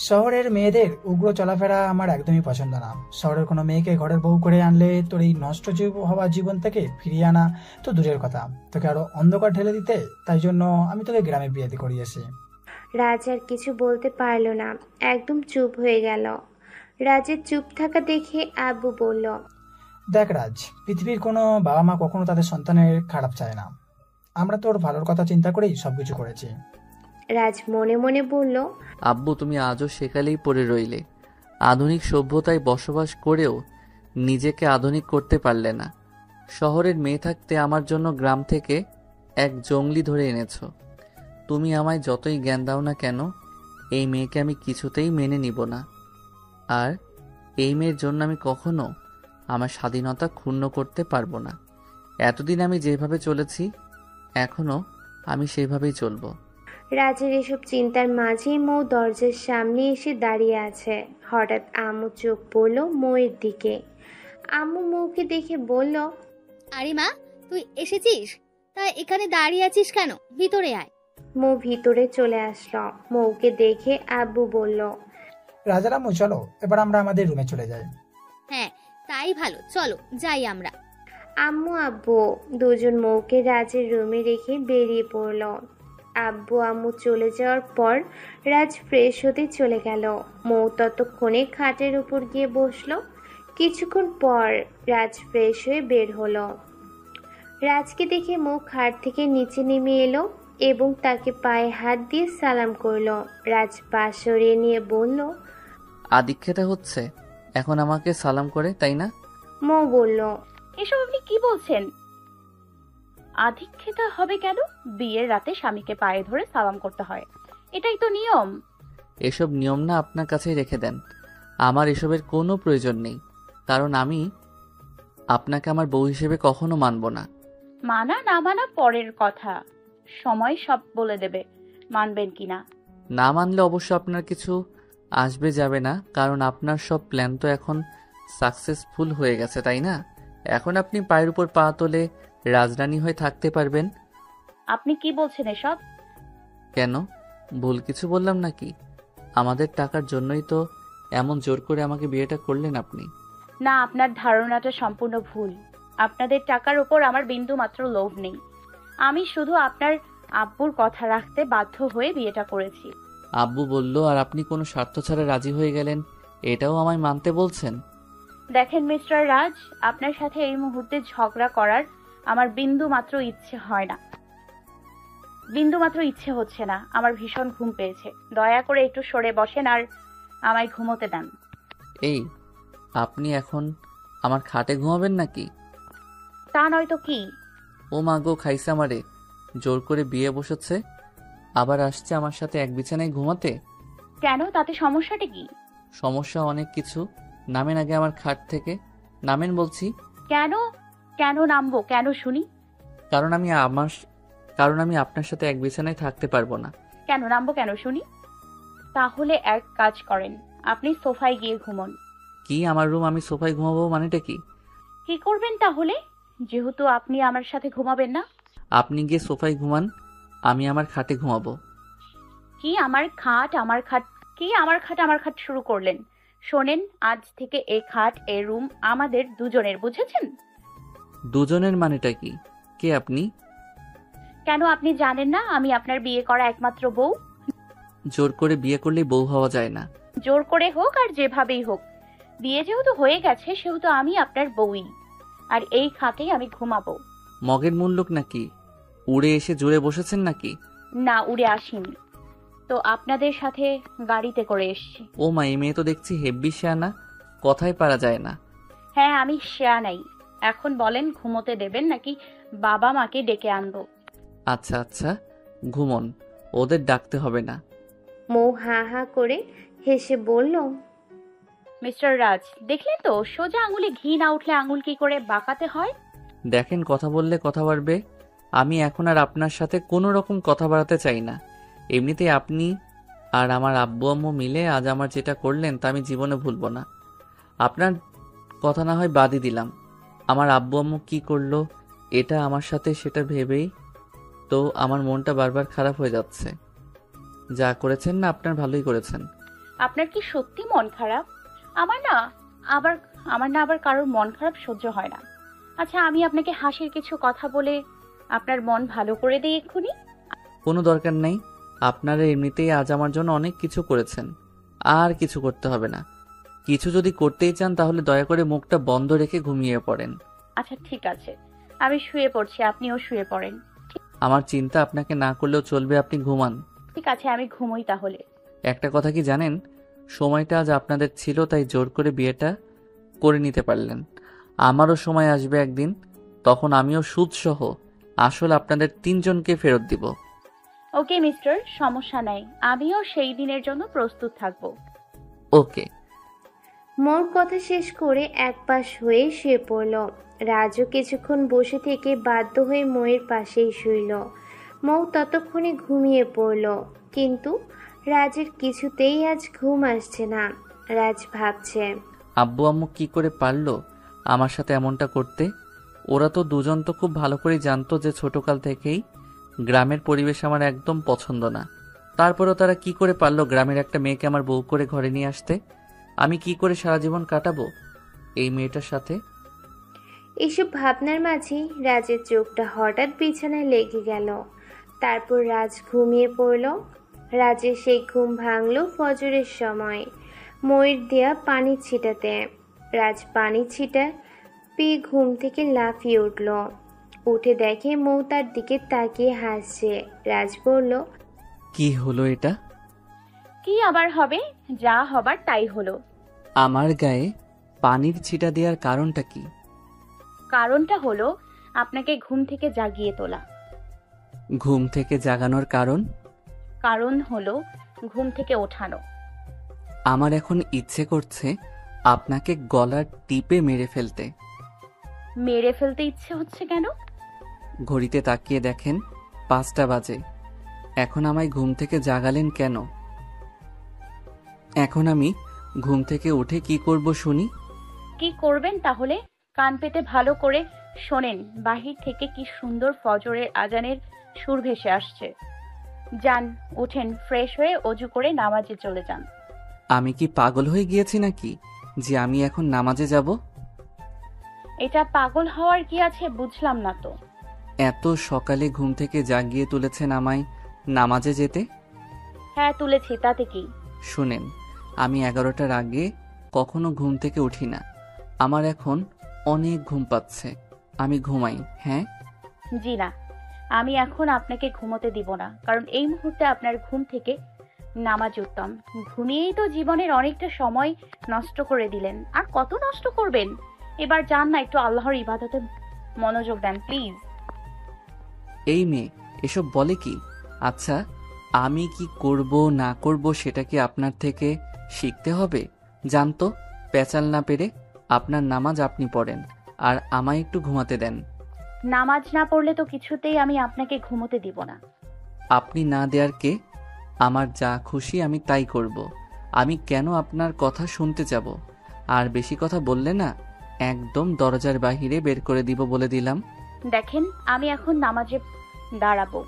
শহরের মেয়েদের উগ্র চলাফেরা আমার একদমই পছন্দ না। শহরের কোনো মেয়েকে ঘরের বউ করে আনলে তোর এই নষ্ট হওয়া জীবন থেকে ফিরিয়ে আনা তো দূরের কথা, তোকে আরো অন্ধকার ঠেলে দিতে। তাই জন্য আমি তোকে গ্রামে বিয়ে করিয়েছি। রাজ আর কিছু বলতে পারল না, একদম চুপ হয়ে গেল। রাজের চুপ থাকা দেখে আব্বু বলল, দেখ রাজ, পৃথিবীর কোনো বাবা মা কখনো তাদের সন্তানের খারাপ চায় না। আমরা তোর ভালোর কথা চিন্তা করেই সবকিছু করেছি। রাজ মনে মনে বলল, আব্বু, তুমি আজও সেকালেই পড়ে রইলে। আধুনিক সভ্যতায় বসবাস করেও নিজেকে আধুনিক করতে পারলে না। শহরের মেয়ে থাকতে আমার জন্য গ্রাম থেকে এক জঙ্গলি ধরে এনেছো। তুমি আমায় যতই জ্ঞান দাও না কেন, এই মেয়েকে আমি কিছুতেই মেনে নিব না। আর এই মেয়ের জন্য আমি কখনো আমার স্বাধীনতা ক্ষুণ্ণ করতে পারবো না। এতদিন আমি যেভাবে চলেছি, এখনো আমি সেভাবেই চলবো। রাজের এসব চিন্তার মাঝেই মৌ দরজার সামনে এসে দাঁড়িয়ে আছে। হঠাৎ আম্মু চোখ পড়ল মৌয়ের দিকে। আম্মু মৌকে দেখে বলল, আরে মা, তুই এসেছিস? তা এখানে দাঁড়িয়ে আছিস কেন? ভিতরে আয়। মৌ ভিতরে চলে আসলো। মৌকে দেখে আব্বু বলল, রাজার আম্মু, চলো এবার আমরা আমাদের রুমে চলে যাই। হ্যাঁ, তাই ভালো, চলো যাই আমরা। আম্মু আব্বু দুজন মৌকে রাজের রুমে রেখে বেরিয়ে পড়ল। আব্বু আম্মু চলে যাওয়ার পর রাজ ফ্রেশ হতে চলে গেল। মৌ ততক্ষণে খাটের উপর গিয়ে বসলো। কিছুক্ষণ পর রাজ ফ্রেশ হয়ে বের হলো। রাজকে দেখে মৌ খাট থেকে নিচে নেমে এলো এবং তাকে পায়ে হাত দিয়ে সালাম করলো। রাজ পা সরিয়ে নিয়ে বলল, আদিক্ষেতা হচ্ছে এখন আমাকে সালাম করে, তাই না? মৌ বলল, এসব আপনি কি বলছেন? আধিক্যতা হবে কেন? বিয়ের রাতে স্বামীকে পায়ে ধরে সালাম করতে হয়, এটাই তো নিয়ম। এসব নিয়ম না আপনার কাছেই রেখে দেন। আমার এসবের কোনো প্রয়োজন নেই, কারণ আমি আপনাকে আমার বউ হিসেবে কখনো মানব না। মানা না মানা পরের কথা, সময় সব বলে দেবে মানবেন কিনা। না মানলে অবশ্য আপনার কিছু আসবে যাবে না, কারণ আপনার সব প্ল্যান তো এখন সাকসেসফুল হয়ে গেছে, তাই না? এখন আপনি পায়ের উপর পা তোলে রাজরানী হয়ে থাকতে পারবেন। আপনি কি বলছেন এসব? কেন, ভুল কিছু বললাম নাকি? আমাদের টাকার জন্যই তো এমন জোর করে আমাকে বিয়েটা করলেন আপনি। না, আপনার ধারণাটা সম্পূর্ণ ভুল। আপনাদের টাকার উপর আমার বিন্দু মাত্র লোভ নেই। আমি শুধু আপনার আব্বুর কথা রাখতে বাধ্য হয়ে বিয়েটা করেছি। আব্বু বলল আর আপনি কোনো স্বার্থ ছাড়া রাজি হয়ে গেলেন, এটাও আমায় মানতে বলছেন? দেখেন মিস্টার রাজ, আপনার সাথে এই মুহূর্তে ঝগড়া করার আমার বিন্দু মাত্র ইচ্ছে হয় না, বিন্দু মাত্র ইচ্ছে হচ্ছে না। আমার ভীষণ ঘুম পেয়েছে, দয়া করে একটু সরে বসেন আর আমায় ঘুমোতে দেন। এই, আপনি এখন আমার খাটে ঘুমাবেন নাকি? তা নয় তো কি? ও মা গো, খাইছে আমারে, জোর করে বিয়ে বসেছে, আবার আসছে আমার সাথে এক বিছানায় ঘুমাতে। কেন, তাতে সমস্যাটা কি? সমস্যা অনেক কিছু। নামেন আগে আমার খাট থেকে, নামেন বলছি। কেন? কেন নামবো? কেন শুনি? কারণ আমি আপনার সাথে এক বিছানায় থাকতে পারবো না। কেন নামবো? কেন শুনি? তাহলে এক কাজ করেন, আপনি সোফায় গিয়ে ঘুমন। কি, আমার রুম, আমি সোফায় ঘুমাবো মানেটা কি? কি করবেন তাহলে, যেহেতু আপনি আমার সাথে ঘুমাবেন না? আপনি গিয়ে সোফায় ঘুমান, আমি আমার খাটে ঘুমাবো। কি আমার খাট আমার খাট, কি আমার খাট আমার খাট শুরু করলেন? শোনেন, আজ থেকে এই খাট এ রুম আমাদের দুজনের, বুঝেছেন? দুজনের মানেটা কি? কে আপনি? কেন আপনি জানেন না আমি আপনার বিয়ে করা একমাত্র বউ? জোর করে বিয়ে করলে বউ হওয়া যায় না। জোর করে হোক আর যেভাবেই হোক, বিয়ে যেহেতু হয়ে গেছে সেহেতু আমি আপনার বউই, আর এই খাটেই আমি ঘুমাবো। মগের মুল্লুক নাকি? উড়ে এসে জুড়ে বসেছেন নাকি? না, উড়ে আসিনি তো, আপনাদের সাথে গাড়িতে করে এসেছি। ও মা, এই মেয়ে তো দেখছি হেব্বি শেয়ানা, কথাই পারা যায় না। হ্যাঁ, আমি শেয়া নাই। এখন বলেন, ঘুমোতে দেবেন নাকি বাবা মাকে ডেকে আনবো? আচ্ছা আচ্ছা, ঘুমন, ওদের ডাকতে হবে না। মৌ হা হা করে হেসে বলল, মিস্টার রাজ, দেখলেন তো, সোজা আঙুলে ঘি না উঠলে আঙুল কি করে বাঁকাতে হয়? দেখেন, কথা বললে কথা বাড়বে। আমি এখন আর আপনার সাথে কোনো রকম কথা বাড়াতে চাই না। এমনিতেই আপনি আর আমার আব্বু আম্মু মিলে আজ আমার যেটা করলেন তা আমি জীবনে ভুলবো না। আপনার কথা না হয় বাদই দিলাম, আমার আব্বু আম্মু কি করলো এটা আমার সাথে, সেটা ভেবেই তো আমার মনটা বারবার খারাপ হয়ে যাচ্ছে। যা করেছেন না, আপনার ভালোই করেছেন। আপনার কি সত্যি মন খারাপ? আমার না আবার কারোর মন খারাপ সহ্য হয় না। আচ্ছা, আমি আপনাকে হাসির কিছু কথা বলে আপনার মন ভালো করে দিই এক্ষুনি? কোনো দরকার নেই, আপনারা এমনিতেই আজ আমার জন্য অনেক কিছু করেছেন, আর কিছু করতে হবে না। কিছু যদি করতেই চান তাহলে দয়া করে মুখটা বন্ধ রেখে ঘুমিয়ে পড়েন। আচ্ছা ঠিক আছে, আমি শুয়ে পড়ছি, আপনিও শুয়ে পড়েন। আমার চিন্তা আপনাকে না করলেও চলবে, আপনি ঘুমান। ঠিক আছে, আমি ঘুমোই তাহলে। একটা কথা কি জানেন, সময়টা আজ আপনাদের ছিল তাই জোর করে বিয়েটা করে নিতে পারলেন। আমারও সময় আসবে একদিন, তখন আমিও সুদসহ আসল আপনাদের তিনজনকে ফেরত দিব। ওকে মিস্টার, সমস্যা নাই, আমিও সেই দিনের জন্য প্রস্তুত থাকবো। ওকে। মৌর কথা শেষ করে এক পাশ হয়ে শুয়ে পড়ল। রাজও কিছুক্ষণ বসে থেকে বাধ্য হয়ে মৌয়ের পাশেই শুইল। মৌ ততক্ষণে ঘুমিয়ে পড়ল, কিন্তু রাজের কিছুতেই আজ ঘুম আসছে না। রাজ ভাবছে, আব্বু আম্মু কি করে পারলো আমার সাথে এমনটা করতে? ওরা তো দুজন তো খুব ভালো করে জানতো যে ছোটকাল থেকেই গ্রামের পরিবেশ আমার একদম পছন্দ না। তারপরেও তারা কি করে পারলো গ্রামের একটা মেয়েকে আমার বউ করে ঘরে নিয়ে আসতে? আমি কি করে সারা জীবন কাটাবো এই মেয়েটার সাথে? এসব ভাবনার মাঝেই রাজের চোখটা হঠাৎ বিছানায় লেগে গেল। তারপর রাজ ঘুমিয়ে পড়ল। রাজের সেই ঘুম ভাঙল ফজরের সময় ময়ূর দেয়া পানি ছিটাতে। রাজ পানি ছিটা পেয়ে ঘুম থেকে লাফিয়ে উঠল। উঠে দেখে মৌ তার দিকে তাকিয়ে হাসছে। রাজ বলল, কি হলো এটা? কি আবার হবে? যা হবার তাই হলো। আমার গায়ে পানির ছিটা দেওয়ার কারণটা কি? কারণটা হলো আপনাকে ঘুম থেকে জাগিয়ে তোলা। ঘুম থেকে জাগানোর কারণ? কারণ হলো ঘুম থেকে ওঠানো। আমার এখন ইচ্ছে করছে আপনাকে গলার টিপে মেরে ফেলতে। মেরে ফেলতে ইচ্ছে হচ্ছে কেন? ঘড়িতে তাকিয়ে দেখেন 5টা বাজে। এখন আমায় ঘুম থেকে জাগালেন কেন? এখন আমি ঘুম থেকে উঠে কি করব শুনি? কি করবেন তাহলে? কান পেতে ভালো করে শোনেন, বাহির থেকে কি সুন্দর ফজরের আজানের সুর ভেসে আসছে। যান, উঠেন, ফ্রেশ হয়ে অজু করে নামাজে চলে যান। আমি কি পাগল হয়ে গিয়েছি নাকি যে আমি এখন নামাজে যাব? এটা পাগল হওয়ার কি আছে বুঝলাম না তো। এত সকালে ঘুম থেকে জাগিয়ে তুলেছেন আমায় নামাজে যেতে? হ্যাঁ তুলেছি, তাতে কি? শুনেন, আমি 11টার আগে কখনো ঘুম থেকে উঠি না। আমার এখন অনেক ঘুম পাচ্ছে, আমি ঘুমাই। হ্যাঁ জি না, আমি এখন আপনাকে ঘুমোতে দিব না, কারণ এই মুহূর্তে আপনার ঘুম থেকে নামাজ উত্তম। ঘুমিয়েই তো জীবনের অনেকটা সময় নষ্ট করে দিলেন, আর কত নষ্ট করবেন? এবার যান না, একটু আল্লাহর ইবাদতে মনোযোগ দেন প্লিজ। এই মেয়ে এসব বলে কি? আচ্ছা, আমি কি করব না করব সেটা কি আপনার থেকে শিখতে হবে? জানতো পেঁচাল না পেরে আপনার নামাজ আপনি পড়েন আর আমায় একটু ঘুমাতে দেন। নামাজ না পড়লে তো কিছুতেই আমি আপনাকে ঘুমোতে দিব না। আপনি না দেয়ার কে? আমার যা খুশি আমি তাই করব। আমি কেন আপনার কথা শুনতে যাব? আর বেশি কথা বললে না একদম দরজার বাহিরে বের করে দিব বলে দিলাম। দেখেন আমি এখন নামাজে দাঁড়াবো।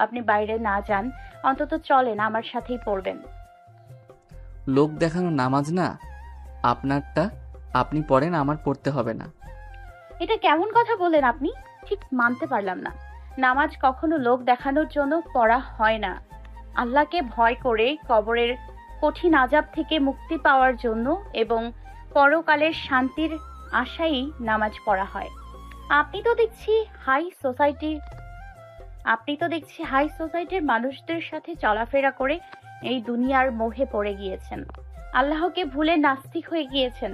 আপনি বাইরে না যান, অন্তত চলেন, আমার সাথেই পড়বেন। লোক দেখানো নামাজ না আপনারটা, আপনি পড়েন, আমার পড়তে হবে না। এটা কেমন কথা বলেন আপনি? ঠিক মানতে পারলাম না। নামাজ কখনো লোক দেখানোর জন্য পড়া হয় না। আল্লাহকে ভয় করে কবরের কঠিন আযাব থেকে মুক্তি পাওয়ার জন্য এবং পরকালের শান্তির আশায় নামাজ পড়া হয়। আপনি তো দেখছি হাই সোসাইটির মানুষদের সাথে চলাফেরা করে এই দুনিয়ার মোহে পড়ে গিয়েছেন। আল্লাহকে ভুলে নাস্তিক হয়ে গিয়েছেন,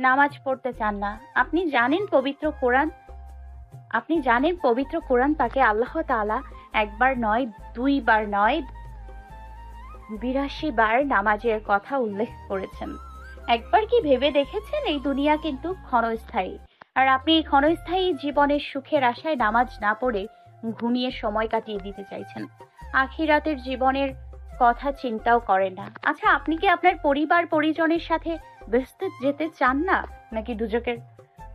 নামাজ পড়তে চান না। আপনি জানেন পবিত্র কোরআন তাকে আল্লাহ তাআলা একবার নয়, দুইবার নয়, 82 বার নামাজের কথা উল্লেখ করেছেন। একবার কি ভেবে দেখেছেন এই দুনিয়া কিন্তু ক্ষণস্থায়ী, আর আপনি এই ক্ষণস্থায়ী জীবনের সুখের আশায় নামাজ না পড়ে ঘুমিয়ে সময় কাটিয়ে দিতে চাইছেন। আখিরাতের জীবনের কথা চিন্তাও করেন না। আচ্ছা, আপনি কি আপনার পরিবার পরিজনের সাথে বেহেশতে যেতে চান না, নাকি দুজকের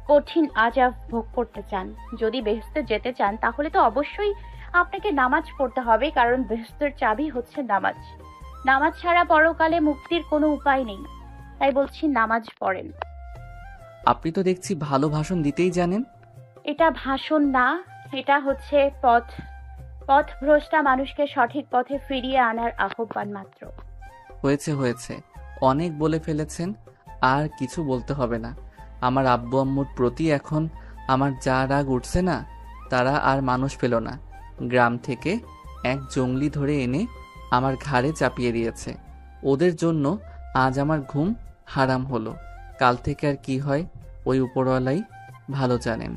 কঠিন আযাব ভোগ করতে চান? যদি বেহেশতে যেতে চান তাহলে তো অবশ্যই আপনাকে নামাজ পড়তে হবে, কারণ বেহেশতের চাবি হচ্ছে নামাজ। নামাজ ছাড়া পরকালে মুক্তির কোনো উপায় নেই। তাই বলছি নামাজ পড়েন। আপনি তো দেখছি ভালো ভাষণ দিতেই জানেন। এটা ভাষণ না, এটা হচ্ছে পথভ্রষ্টা মানুষকে সঠিক পথে ফিরিয়ে আনার আহ্বান মাত্র। হয়েছে, অনেক বলে ফেলেছেন, আর কিছু বলতে হবে না। আমার আব্বু আম্মুর প্রতি এখন আমার যা রাগ উঠছে না, তারা আর মানুষ পেল না। গ্রাম থেকে এক জঙ্গলি ধরে এনে আমার ঘাড়ে চাপিয়ে দিয়েছে। ওদের জন্য আজ আমার ঘুম হারাম হলো। কাল থেকে আর কি হয় ওই উপরওয়ালাই ভালো জানেন।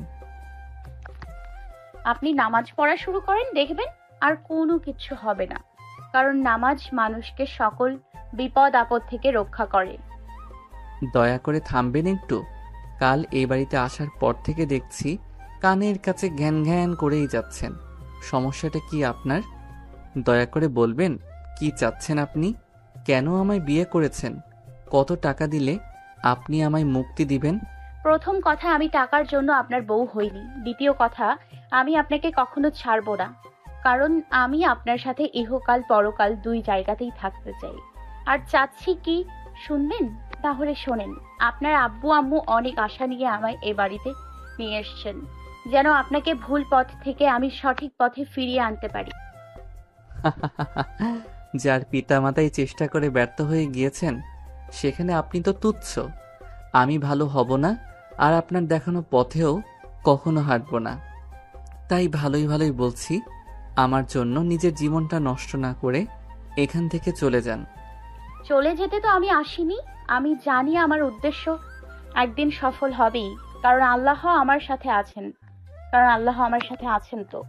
আপনি নামাজ পড়া শুরু করেন, দেখবেন আর কোনো কিছু হবে না, কারণ নামাজ মানুষকে সকল বিপদ আপদ থেকে রক্ষা করে। দয়া করে থামবেন একটু। কাল এই বাড়িতে আসার পর থেকে দেখছি কানের কাছে ঘ্যান ঘ্যান করেই যাচ্ছেন। সমস্যাটা কি আপনার? দয়া করে বলবেন কি চাচ্ছেন আপনি? কেন আমায় বিয়ে করেছেন? কত টাকা দিলে আপনি আমায় মুক্তি দিবেন? প্রথম কথা, আমি টাকার জন্য আপনার বউ হইনি। দ্বিতীয় কথা, আমি আপনাকে কখনো ছাড়বো না, কারণ আমি আপনার সাথে ইহকাল পরকাল দুই জায়গাতেই থাকতে চাই। আর চাচ্ছি কি শুনবেন? তাহলে শোনেন। আপনার আব্বু আম্মু অনেক আশা নিয়ে আমায় এ বাড়িতে নিয়ে এসেছেন, যেন আপনাকে ভুল পথ থেকে আমি সঠিক পথে ফিরিয়ে আনতে পারি। যার পিতামাতাই চেষ্টা করে ব্যর্থ হয়ে গিয়েছেন, সেখানে আপনি তো তুচ্ছ। আমি ভালো হব না, আর আপনার দেখানো পথেও কখনো হাঁটব না। তাই ভালোই বলছি, আমার জন্য নিজের জীবনটা নষ্ট না করে এখান থেকে চলে যান। চলে যেতে তো আমি আসিনি। আমি জানি আমার উদ্দেশ্য একদিন সফল হবেই, কারণ আল্লাহ আমার সাথে আছেন। তো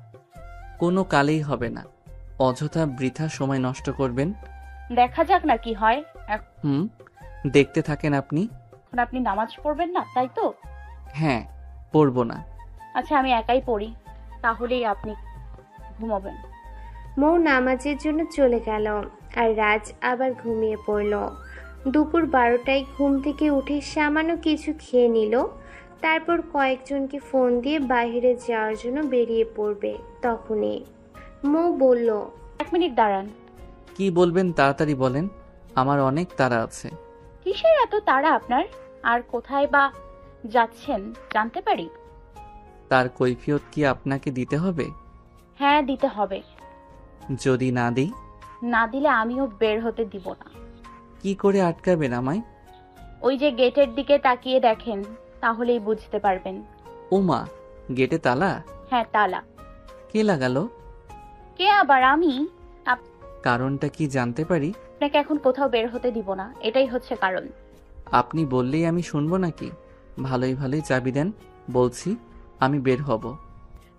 কোনো কালেই হবে না। অযথা বৃথা সময় নষ্ট করবেন। দেখা যাক না কি হয়। দেখতে থাকেন আপনি। এখন আপনি নামাজ পড়বেন না, তাই তো? হ্যাঁ, পড়ব না। আচ্ছা, আমি একাই পড়ি, তাহলেই আপনি ঘুমাবেন। মৌ নামাজের জন্য চলে গেল আর রাজ আবার ঘুমিয়ে পড়ল। দুপুর 12টায় ঘুম থেকে উঠে সামান্য কিছু খেয়ে নিল, তারপর কয়েকজনকে ফোন দিয়ে বাইরে যাওয়ার জন্য বেরিয়ে পড়বে। তখনই মৌ বলল, 1 মিনিট দাঁড়ান। কি বলবেন তাড়াতাড়ি বলেন, আমার অনেক তাড়া আছে। কিসের এত তাড়া আপনার? আর কোথায় বা যাচ্ছেন জানতে পারি? তার কৈফিয়ত কি আপনাকে দিতে হবে? হ্যাঁ, দিতে হবে। যদি না দিই? না দিলে আমিও বের হতে দিব না। কি করে আটকাবেন আমায়? ওই যে গেটের দিকে তাকিয়ে দেখেন, তাহলেই বুঝতে পারবেন। ওমা, গেটে তালা? হ্যাঁ, তালা। কে লাগালো? কে আবার? আমি। কারণটা কি জানতে পারি? আপনাকে এখন কোথাও বের হতে দিব না, এটাই হচ্ছে কারণ। আপনি বললেই আমি শুনবো নাকি? ভালোই ভালোই চাবি দেন, বলছি আমি বের হব।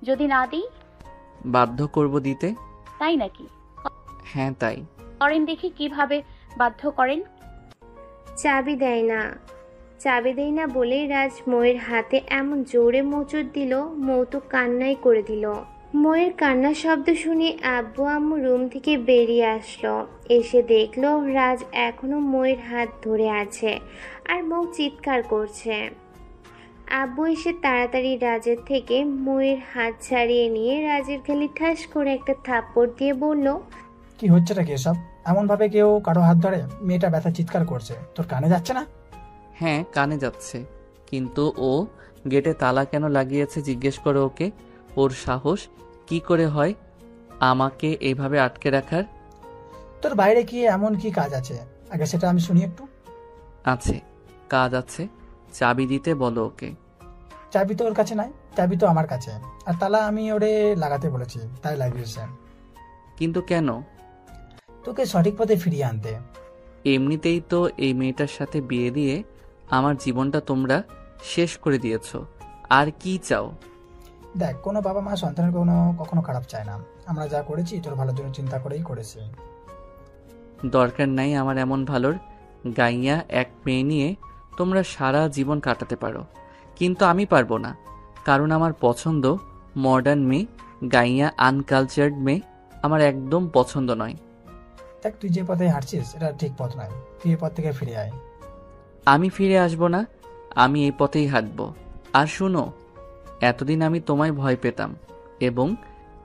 যদি না দিই? বাধ্য করব দিতে। তাই নাকি? হ্যাঁ তাই। করেন দেখি, কিভাবে বাধ্য করেন। চাবি দেয় না বলেই রাজ মৌয়ের হাতে এমন জোরে মোচড় দিল, মৌ তো কান্নাই করে দিল। মৌয়ের কান্নার শব্দ শুনে আব্বু আম্মু রুম থেকে বেরিয়ে আসলো। এসে দেখলো রাজ এখনো মৌয়ের হাত ধরে আছে আর মৌ চিৎকার করছে। আব্বু এসে তাড়াতাড়ি রাজের থেকে মৌয়ের হাত ছাড়িয়ে নিয়ে রাজের গালে ঠাস করে একটা থাপ্পড় দিয়ে বলল, কি হচ্ছেটা কি এসব? এমন ভাবে কেউ কারো হাত ধরে? মেয়েটা ব্যথা চিৎকার করছে, তোর কানে যাচ্ছে না? হ্যাঁ, কানে যাচ্ছে, কিন্তু ও গেটে তালা কেন লাগিয়েছে জিজ্ঞেস করো ওকে। ওর সাহস কি করে হয় আমাকে এইভাবে আটকে রাখার? তোর বাইরে কি এমন কি কাজ আছে? আগে সেটা আমি শুনি একটু। আছে, কাজ আছে। চাবি দিতে বলো ওকে। চাবি তো ওর কাছে নাই, চাবি তো আমার কাছে, আর তালা আমি ওরে লাগাতে বলেছি, তাই লাগিয়েছে। কিন্তু কেন? তোকে সঠিক পথে ফিরিয়ে আনতে। এমনিতেই তো এই মেয়েটার সাথে বিয়ে দিয়ে আমার জীবনটা তোমরা শেষ করে দিয়েছো, আর কি চাও? দেখ, কোনো বাবা মা সন্তানের কখনো খারাপ চায় না। আমরা যা করেছি তোর ভালোর জন্য চিন্তা করেই করেছি। দরকার নাই আমার এমন ভালোর। গাইয়া এক মেয়ে নিয়ে তোমরা সারা জীবন কাটাতে পারো, কিন্তু আমি পারবো না, কারণ আমার পছন্দ মডার্ন মেয়ে। গাইয়া আনকালচার্ড মেয়ে আমার একদম পছন্দ নয়। দেখ, তুই যে পথে হাঁটছিস এটা ঠিক পথ নয়, তুই এই পথ থেকে ফিরে আয়। আমি ফিরে আসবো না, আমি এই পথেই হাঁটবো। আর শুনো, এতদিন আমি তোমায় ভয় পেতাম এবং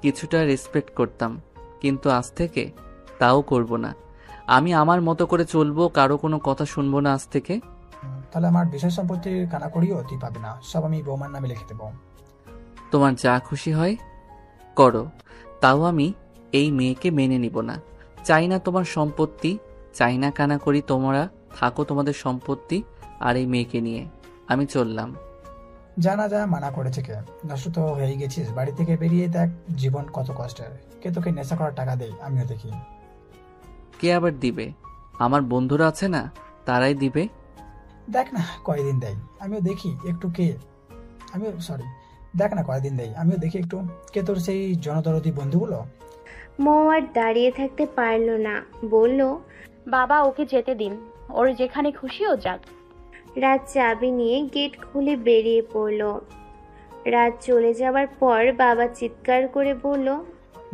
কিছুটা রেসপেক্ট করতাম, কিন্তু আজ থেকে তাও করব না। আমি আমার মতো করে চলবো, কারো কোনো কথা শুনবো না আজ থেকে। তাহলে আমার বিষয় সম্পত্তির কানাকড়িও তুই পাবি না, সব আমি বৌমার নামে লিখে দেবো। তোমার যা খুশি হয় করো, তাও আমি এই মেয়েকে মেনে নিব না। চাই না তোমার সম্পত্তি, চাই না কানাকড়ি। তোমরা থাকো তোমাদের সম্পত্তি আর এই মেয়েকে নিয়ে। আমি চললাম। জানা যা মানা করেছে কে? নষ্ট তো হয়ে গেছিস, বাড়ি থেকে বেরিয়ে দেখ জীবন কত কষ্টের। কে তোকে নেশা করার টাকা দেয় আমিও দেখি। কে আবার দিবে? আমার বন্ধুরা আছে না, তারাই দিবে। দেখ না কয়দিন দেয়, আমিও দেখি একটু দেখ না কয়দিন দেয়, আমিও দেখি একটু কে তোর সেই জনদরদি বন্ধুগুলো। মৌ আর দাঁড়িয়ে থাকতে পারল না, বলল, বাবা ওকে যেতে দিন, ওর যেখানে খুশি ও যাক। রাজ চাবি নিয়ে গেট খুলে বেরিয়ে পড়ল। রাজ চলে যাবার পর বাবা চিৎকার করে বলল,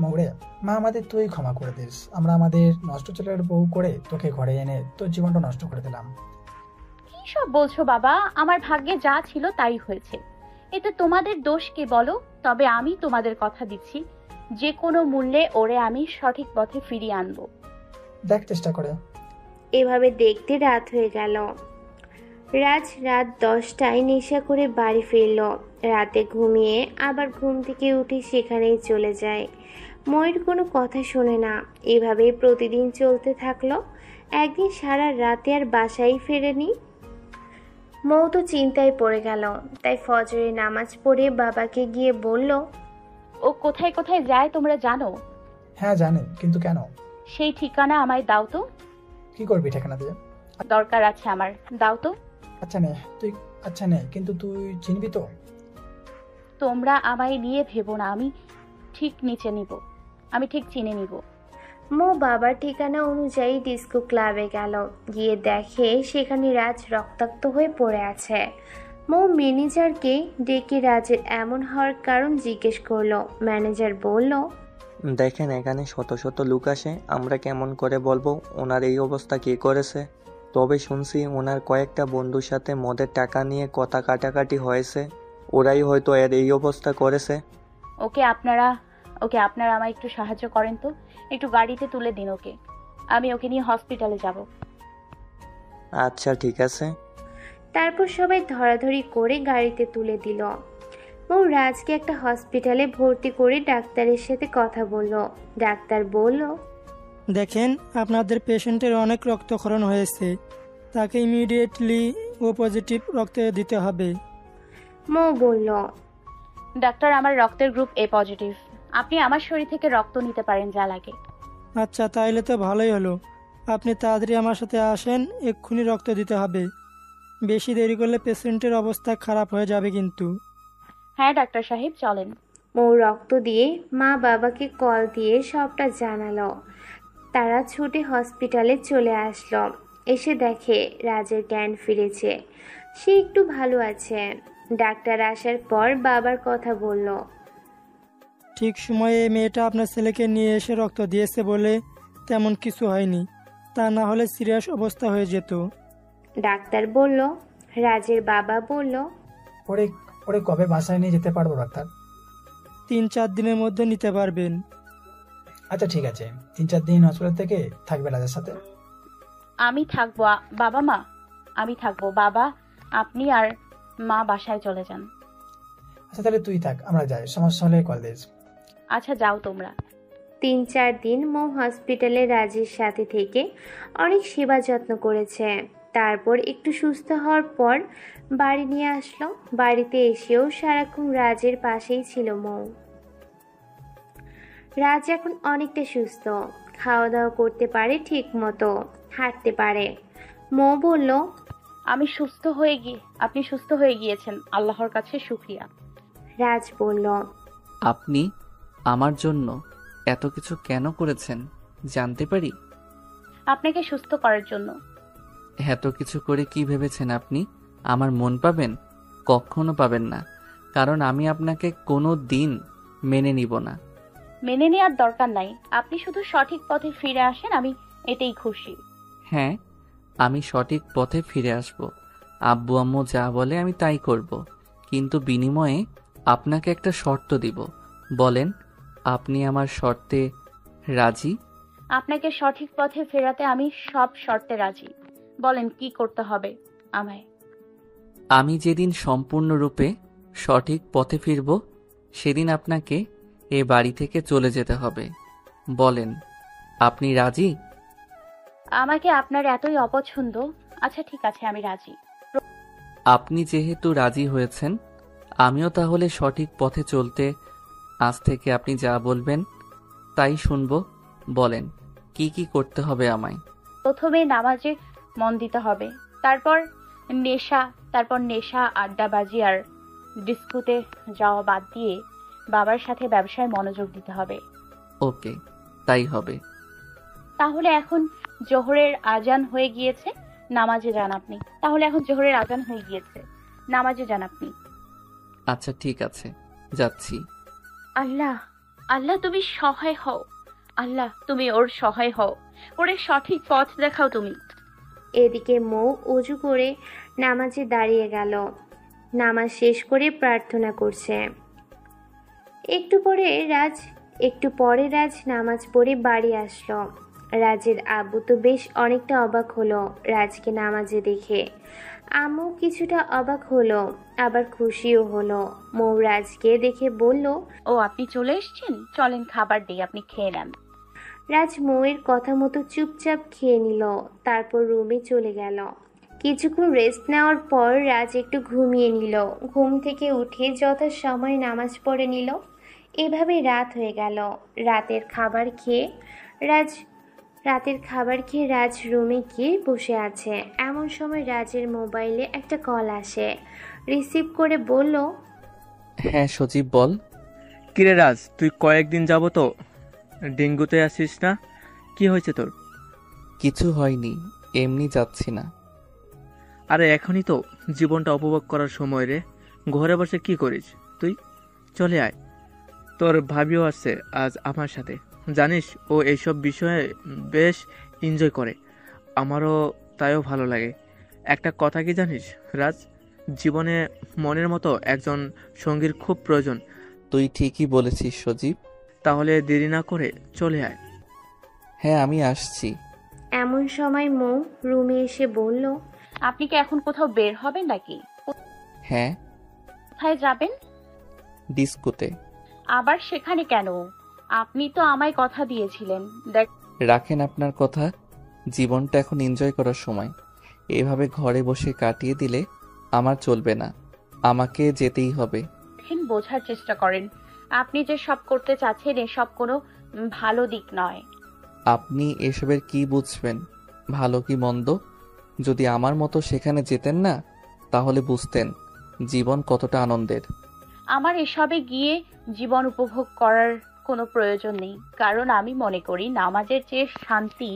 মৌরে, মা আমাদের তুই ক্ষমা করে দিস। আমরা আমাদের নষ্ট ছেলের বউ করে তোকে ঘরে এনে তোর জীবনটা নষ্ট করে দিলাম। কি সব বলছো বাবা? আমার ভাগ্যে যা ছিল তাই হয়েছে, এতে তোমাদের দোষ কি বলো? তবে আমি তোমাদের কথা দিচ্ছি, যে কোনো মূল্যে ওরে আমি সঠিক পথে ফিরিয়ে আনবো। দেখ চেষ্টা করে। এভাবে দেখতে রাত হয়ে গেল। রাজ রাত 10টায় নেশা করে বাড়ি ফিরল। রাতে ঘুমিয়ে আবার ঘুম থেকে উঠে সেখানেই চলে যায়। ময়ের কোনো কথা শোনে না। এভাবেই প্রতিদিন চলতে থাকলো। একদিন সারা রাতে আর বাসায় ফেরেনি। মৌ তো চিন্তায় পড়ে গেল, তাই ফজরের নামাজ পড়ে বাবাকে গিয়ে বলল, ও কোথায় কোথায় যায় তোমরা জানো? হ্যাঁ জানি, কিন্তু কেন? সেই ঠিকানা আমায় দাও তো। কি করবি ঠিকানা দিয়ে? দরকার আছে আমার, দাও তো। আচ্ছা নে, কিন্তু তুই চিনবি তো? তোমরা আমায় নিয়ে ভেবো না, আমি ঠিক নিচে নিব, আমি ঠিক চিনে নিব। মৌ বাবার ঠিকানা অনুযায়ী ডিস্কো ক্লাবে গেল। গিয়ে দেখে সেখানে রাজ রক্তাক্ত হয়ে পড়ে আছে। মৌ ম্যানেজারকে ডেকে রাজের এমন হওয়ার কারণ জিজ্ঞেস করলো। ম্যানেজার বলল, দেখেন এখানে শত শত লোক আসে, আমরা কেমন করে বলবো ওনার এই অবস্থা কে করেছে? তবে শুনছি ওনার কয়েকটা বন্ধুর সাথে মদের টাকা নিয়ে কথা কাটাকাটি হয়েছে, ওরাই হয়তো এর এই অবস্থা করেছে। ওকে আপনারা আমায় একটু সাহায্য করেন তো, একটু গাড়িতে তুলে দিন ওকে, আমি ওকে নিয়ে হসপিটালে যাব। আচ্ছা ঠিক আছে। তারপর সবাই ধরাধরি করে গাড়িতে তুলে দিল। মৌ রাজকে একটা হসপিটালে ভর্তি করে ডাক্তারের সাথে কথা বলল। ডাক্তার বলল, দেখেন আপনাদের পেশেন্টের অনেক রক্তক্ষরণ হয়েছে, তাকে ইমিডিয়েটলি ও পজিটিভ রক্ত দিতে হবে। মৌ বলল, ডাক্তার আমার রক্তের গ্রুপ এ পজিটিভ, আপনি আমার শরীর থেকে রক্ত নিতে পারেন যা লাগে। আচ্ছা তাইলে তো ভালোই হলো, আপনি তাড়াতাড়ি আমার সাথে আসেন, এক্ষুনি রক্ত দিতে হবে। বেশি দেরি করলে পেশেন্টের অবস্থা খারাপ হয়ে যাবে কিন্তু। হ্যাঁ ডাক্তার সাহেব চলেন। মৌ রক্ত দিয়ে মা বাবাকে কল দিয়ে সবটা জানালো। তারা ছুটে হসপিটালে চলে আসলো। এসে দেখে রাজের জ্ঞান ফিরেছে, সে একটু ভালো আছে। ডাক্তার আসার পর বাবার কথা বলল। ঠিক সময়ে মেয়েটা আপনার ছেলেকে নিয়ে এসে রক্ত দিয়েছে বলে তেমন কিছু হয়নি, তা না হলে সিরিয়াস অবস্থা হয়ে যেত। ডাক্তার বলল। রাজের বাবা বলল, ওরে কবে বাসায় নিয়ে যেতে পারবো ডাক্তার? 3-4 দিনের মধ্যে নিতে পারবেন। আচ্ছা ঠিক আছে, 3-4 দিন হসপিটাল থেকে থাকবে রাজের সাথে? আমি থাকবো বাবা মা, আমি থাকবো। বাবা আপনি আর মা বাসায় চলে যান। আচ্ছা তাহলে তুই থাক, আমরা যাই, সমস্যা হলে কল দিস। আচ্ছা যাও তোমরা। 3-4 দিন মৌ হসপিটালে রাজের সাথে থেকে অনেক সেবা যত্ন করেছে। তারপর একটু সুস্থ হওয়ার পর বাড়ি নিয়ে আসলো। বাড়িতে এসেও সারাক্ষণ রাজের পাশেই ছিল মৌ। রাজ এখন অনেকটা সুস্থ, খাওয়া দাওয়া করতে পারে ঠিক মতো, হাঁটতে পারে। মৌ বলল, আপনি সুস্থ হয়ে গিয়েছেন, আল্লাহর কাছে শুকরিয়া। রাজ বলল, আপনি আমার জন্য এত কিছু কেন করেছেন জানতে পারি? আপনাকে সুস্থ করার জন্য। এত কিছু করে কি ভেবেছেন আপনি আমার মন পাবেন? কখনো পাবেন না, কারণ আমি আপনাকে কোনো দিন মেনে নিব না। মেনে নেওয়ার দরকার নাই, আপনি শুধু সঠিক পথে ফিরে আসেন, আমি এতেই খুশি। হ্যাঁ, আমি সঠিক পথে ফিরে আসব, আব্বু আম্মু যা বলে আমি তাই করব, কিন্তু বিনিময়ে আপনাকে একটা শর্ত দিব। বলেন, আপনি আমার শর্তে রাজি? আপনাকে সঠিক পথে ফেরাতে আমি সব শর্তে রাজি, বলেন কি করতে হবে আমায়। আমি যেদিন সম্পূর্ণরূপে সঠিক পথে ফিরব সেদিন আপনাকে এ বাড়ি থেকে চলে যেতে হবে। বলেন, আপনি রাজি? আমাকে আপনার এতই অপছন্দ, আচ্ছা ঠিক আছে আমি রাজি। আপনি যেহেতু রাজি হয়েছেন, আমিও তাহলে সঠিক পথে চলতে আজ থেকে আপনি যা বলবেন তাই শুনব। বলেন, কি কি করতে হবে আমায়? প্রথমে নামাজে মন দিতে হবে, তারপর নেশা আড্ডাবাজি আর ডিস্কোতে যাওয়া বাদ দিয়ে বাবার সাথে ব্যবসায় মনোযোগ দিতে হবে। ওকে, তাই হবে। তাহলে এখন জোহরের আজান হয়ে গিয়েছে, নামাজে যান আপনি। আচ্ছা ঠিক আছে, যাচ্ছি। আল্লাহ তুমি সহায় হও, আল্লাহ তুমি ওর সহায় হও, ওরে সঠিক পথ দেখাও তুমি। এদিকে মৌ অজু করে নামাজে দাঁড়িয়ে গেল। নামাজ শেষ করে প্রার্থনা করছে। একটু পরে রাজ নামাজ পড়ে বাড়ি আসলো। রাজের আব্বু তো বেশ অনেকটা অবাক হলো রাজকে নামাজে দেখে। আম্মু কিছুটা অবাক হলো, আবার খুশিও হলো। মৌ রাজকে দেখে বলল, ও আপনি চলে এসেছেন, চলেন খাবার দিই, আপনি খেয়ে নেন। রাজ মৌয়ের কথা মতো চুপচাপ খেয়ে নিল, তারপর রুমে চলে গেল। কিছুক্ষণ রেস্ট নেওয়ার পর রাজ একটু ঘুমিয়ে নিল। ঘুম থেকে উঠে যথাসময়ে নামাজ পড়ে নিল। এভাবে রাত হয়ে গেল। রাতের খাবার খেয়ে রাজ রাতের খাবার খেয়ে রাজ রুমে গিয়ে বসে আছে। এমন সময় রাজের মোবাইলে একটা কল আসে। রিসিভ করে বলল, হ্যাঁ সজীব বল। কিরে রাজ, তুই কয়েকদিন যাব তো ডেঙ্গুতে আসিস না? কি হয়েছে তোর? কিছু হয়নি, এমনি যাচ্ছি না। আরে এখনই তো জীবনটা উপভোগ করার সময় রে। ঘরে বসে কি করিস তুই? চলে আয়, তোর ভাবিও আছে আজ আমার সাথে। জানিস ও এইসব বিষয়ে বেশ এনজয় করে, আমারও তাইও ভালো লাগে। একটা কথা কি জানিস রাজ, জীবনে মনের মতো একজন সঙ্গীর খুব প্রয়োজন। তুই ঠিকই বলেছিস সজীব। তাহলে দেরি না করে চলে আয়। হ্যাঁ আমি আসছি। এমন সময় মৌ রুমে এসে বলল, আপনি কি এখন কোথাও বের হবেন নাকি? হ্যাঁ। কোথায় যাবেন? ডিস্কোতে। আবার সেখানে কেন? আপনি তো আমায় কথা দিয়েছিলেন। রাখেন আপনার কথা, জীবনটা এখন এনজয় করার সময়। এভাবে ঘরে বসে কাটিয়ে দিলে আমার চলবে না, আমাকে যেতেই হবে। দেখেন, বোঝার চেষ্টা করেন। আপনি যে সব করতে চাচ্ছেন এসব কোনো ভালো দিক নয়। আপনি এসবের কি বুঝবেন, ভালো কি মন্দ? যদি আমার মতো সেখানে যেতেন না তাহলে বুঝতেন জীবন কতটা আনন্দের। আমার এসবে গিয়ে জীবন উপভোগ করার কোনো প্রয়োজন নেই, কারণ আমি মনে করি নামাজের চেয়ে শান্তি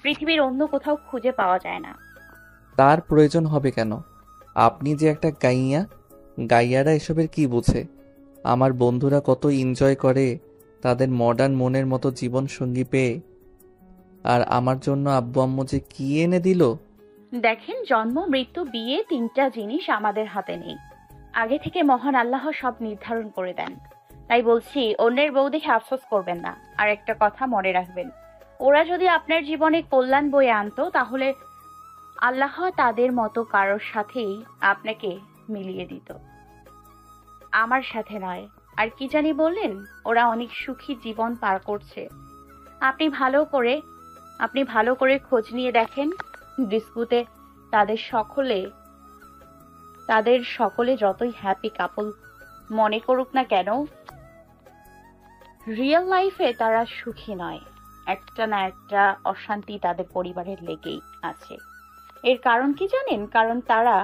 পৃথিবীর অন্য কোথাও খুঁজে পাওয়া যায় না। তার প্রয়োজন হবে কেন? আপনি যে একটা গাইয়া, গাইয়ারা এসবের কি বুঝে? আমার বন্ধুরা কত এনজয় করে তাদের মডার্ন মনের মতো জীবন সঙ্গী পেয়ে, আর আমার জন্য আব্বু আম্মু যে কি এনে দিল। দেখেন, জন্ম মৃত্যু বিয়ে তিনটা জিনিস আমাদের হাতে নেই, আগে থেকে মহান আল্লাহ সব নির্ধারণ করে দেন। তাই বলছি, অন্যের বউ দেখে আফসোস করবেন না। আর একটা কথা মনে রাখবেন, ওরা যদি আপনার জীবনে কল্যাণ বয়ে আনতো তাহলে আল্লাহ তাদের মতো কারোর সাথেই আপনাকে মিলিয়ে দিত, আমার সাথে নয়। আর কি জানি বললেন, ওরা অনেক সুখী জীবন পার করছে। আপনি ভালো করে খোঁজ নিয়ে দেখেন, ডিস্কুতে তাদের সকলে যতই হ্যাপি কাপল মনে করুক না কেন, রিয়েল লাইফে তারা সুখী নয়। একটা না একটা অশান্তি তাদের পরিবারের লেগেই আছে। এর কারণ কি জানেন? কারণ তারা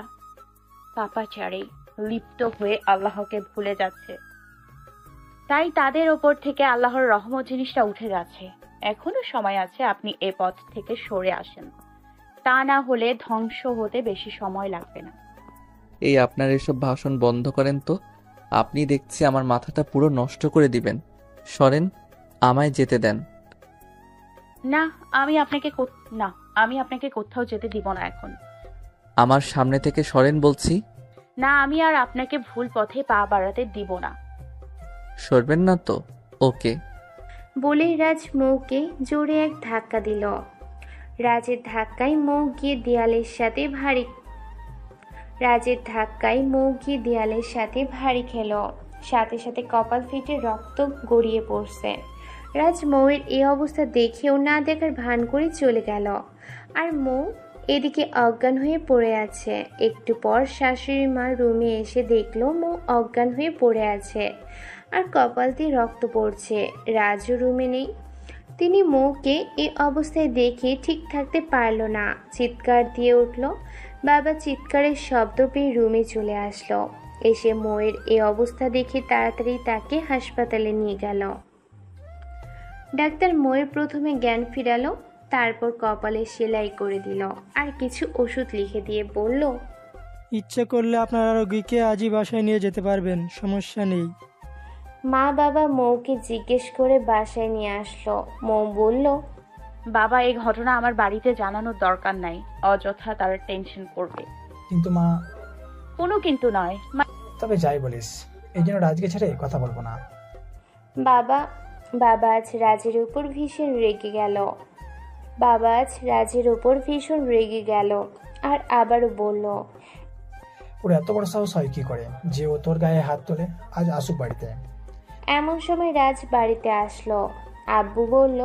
পাপাচারে লিপ্ত হয়ে আল্লাহকে ভুলে যাচ্ছে, তাই তাদের ওপর থেকে আল্লাহর রহমত জিনিসটা উঠে যাচ্ছে। এখনো সময় আছে, আপনি এ পথ থেকে সরে আসেন, তা না হলে ধ্বংস হতে বেশি সময় লাগবে না। এই আপনার এসব ভাষণ বন্ধ করেন তো, আপনি দেখছি আমার মাথাটা পুরো নষ্ট করে দিবেন। সরেন, আমায় যেতে দেন। না, আমি আপনাকে কোথাও যেতে দিব না এখন। আমার সামনে থেকে সরেন বলছি। না, আমি আর আপনাকে ভুল পথে পা বাড়াতে দিব না। সরবেন না তো? ওকে। বলে রাজ মৌকে জোরে এক ধাক্কা দিল। রাজের ধাক্কায় মৌ গিয়ে দেয়ালের সাথে ভারী খেল। সাথে সাথে কপাল ফেটে রক্ত গড়িয়ে পড়ছে। রাজ মৌয়ের এই অবস্থা দেখেও না দেখার ভান করে চলে গেল। আর মৌ এদিকে অজ্ঞান হয়ে পড়ে আছে। একটু পর শাশুড়ি মা রুমে এসে দেখলো মৌ অজ্ঞান হয়ে পড়ে আছে আর কপাল দিয়ে রক্ত পড়ছে। রাজও রুমে নেই। তিনি মৌকে এই অবস্থায় দেখে ঠিক থাকতে পারল না, চিৎকার দিয়ে উঠল। বাবা চিৎকারের শব্দ পেয়ে রুমে চলে আসলো। এসে মৌয়ের এই অবস্থা দেখে তাড়াতাড়ি তাকে হাসপাতালে নিয়ে গেল। ডাক্তার মৌয়ের প্রথমে জ্ঞান ফিরালো, তারপর কপালে সেলাই করে দিল আর কিছু ওষুধ লিখে দিয়ে বলল, ইচ্ছে করলে আপনার রোগীকে আজই বাসায় নিয়ে যেতে পারবেন, সমস্যা নেই। মা বাবা মৌকে জিজ্ঞেস করে বাসায় নিয়ে আসলো। মৌ বলল, বাবা, এই ঘটনা আমার বাড়িতে জানানোর দরকার নাই, অযথা তারা টেনশন করবে। কিন্তু মা। কোনো কিন্তু নয়। তবে যাই বলিস, এই জন্য রাজকে ছেড়ে কথা বলবো না। বাবা আজ রাজের উপর ভীষণ রেগে গেল আর আবারও বলল, ওর এত বড় সাহস হয় কি করে যে ও তোর গায়ে হাত তোলে? আজ আসুক বাড়িতে। এমন সময় রাজ বাড়িতে আসলো। আব্বু বলল,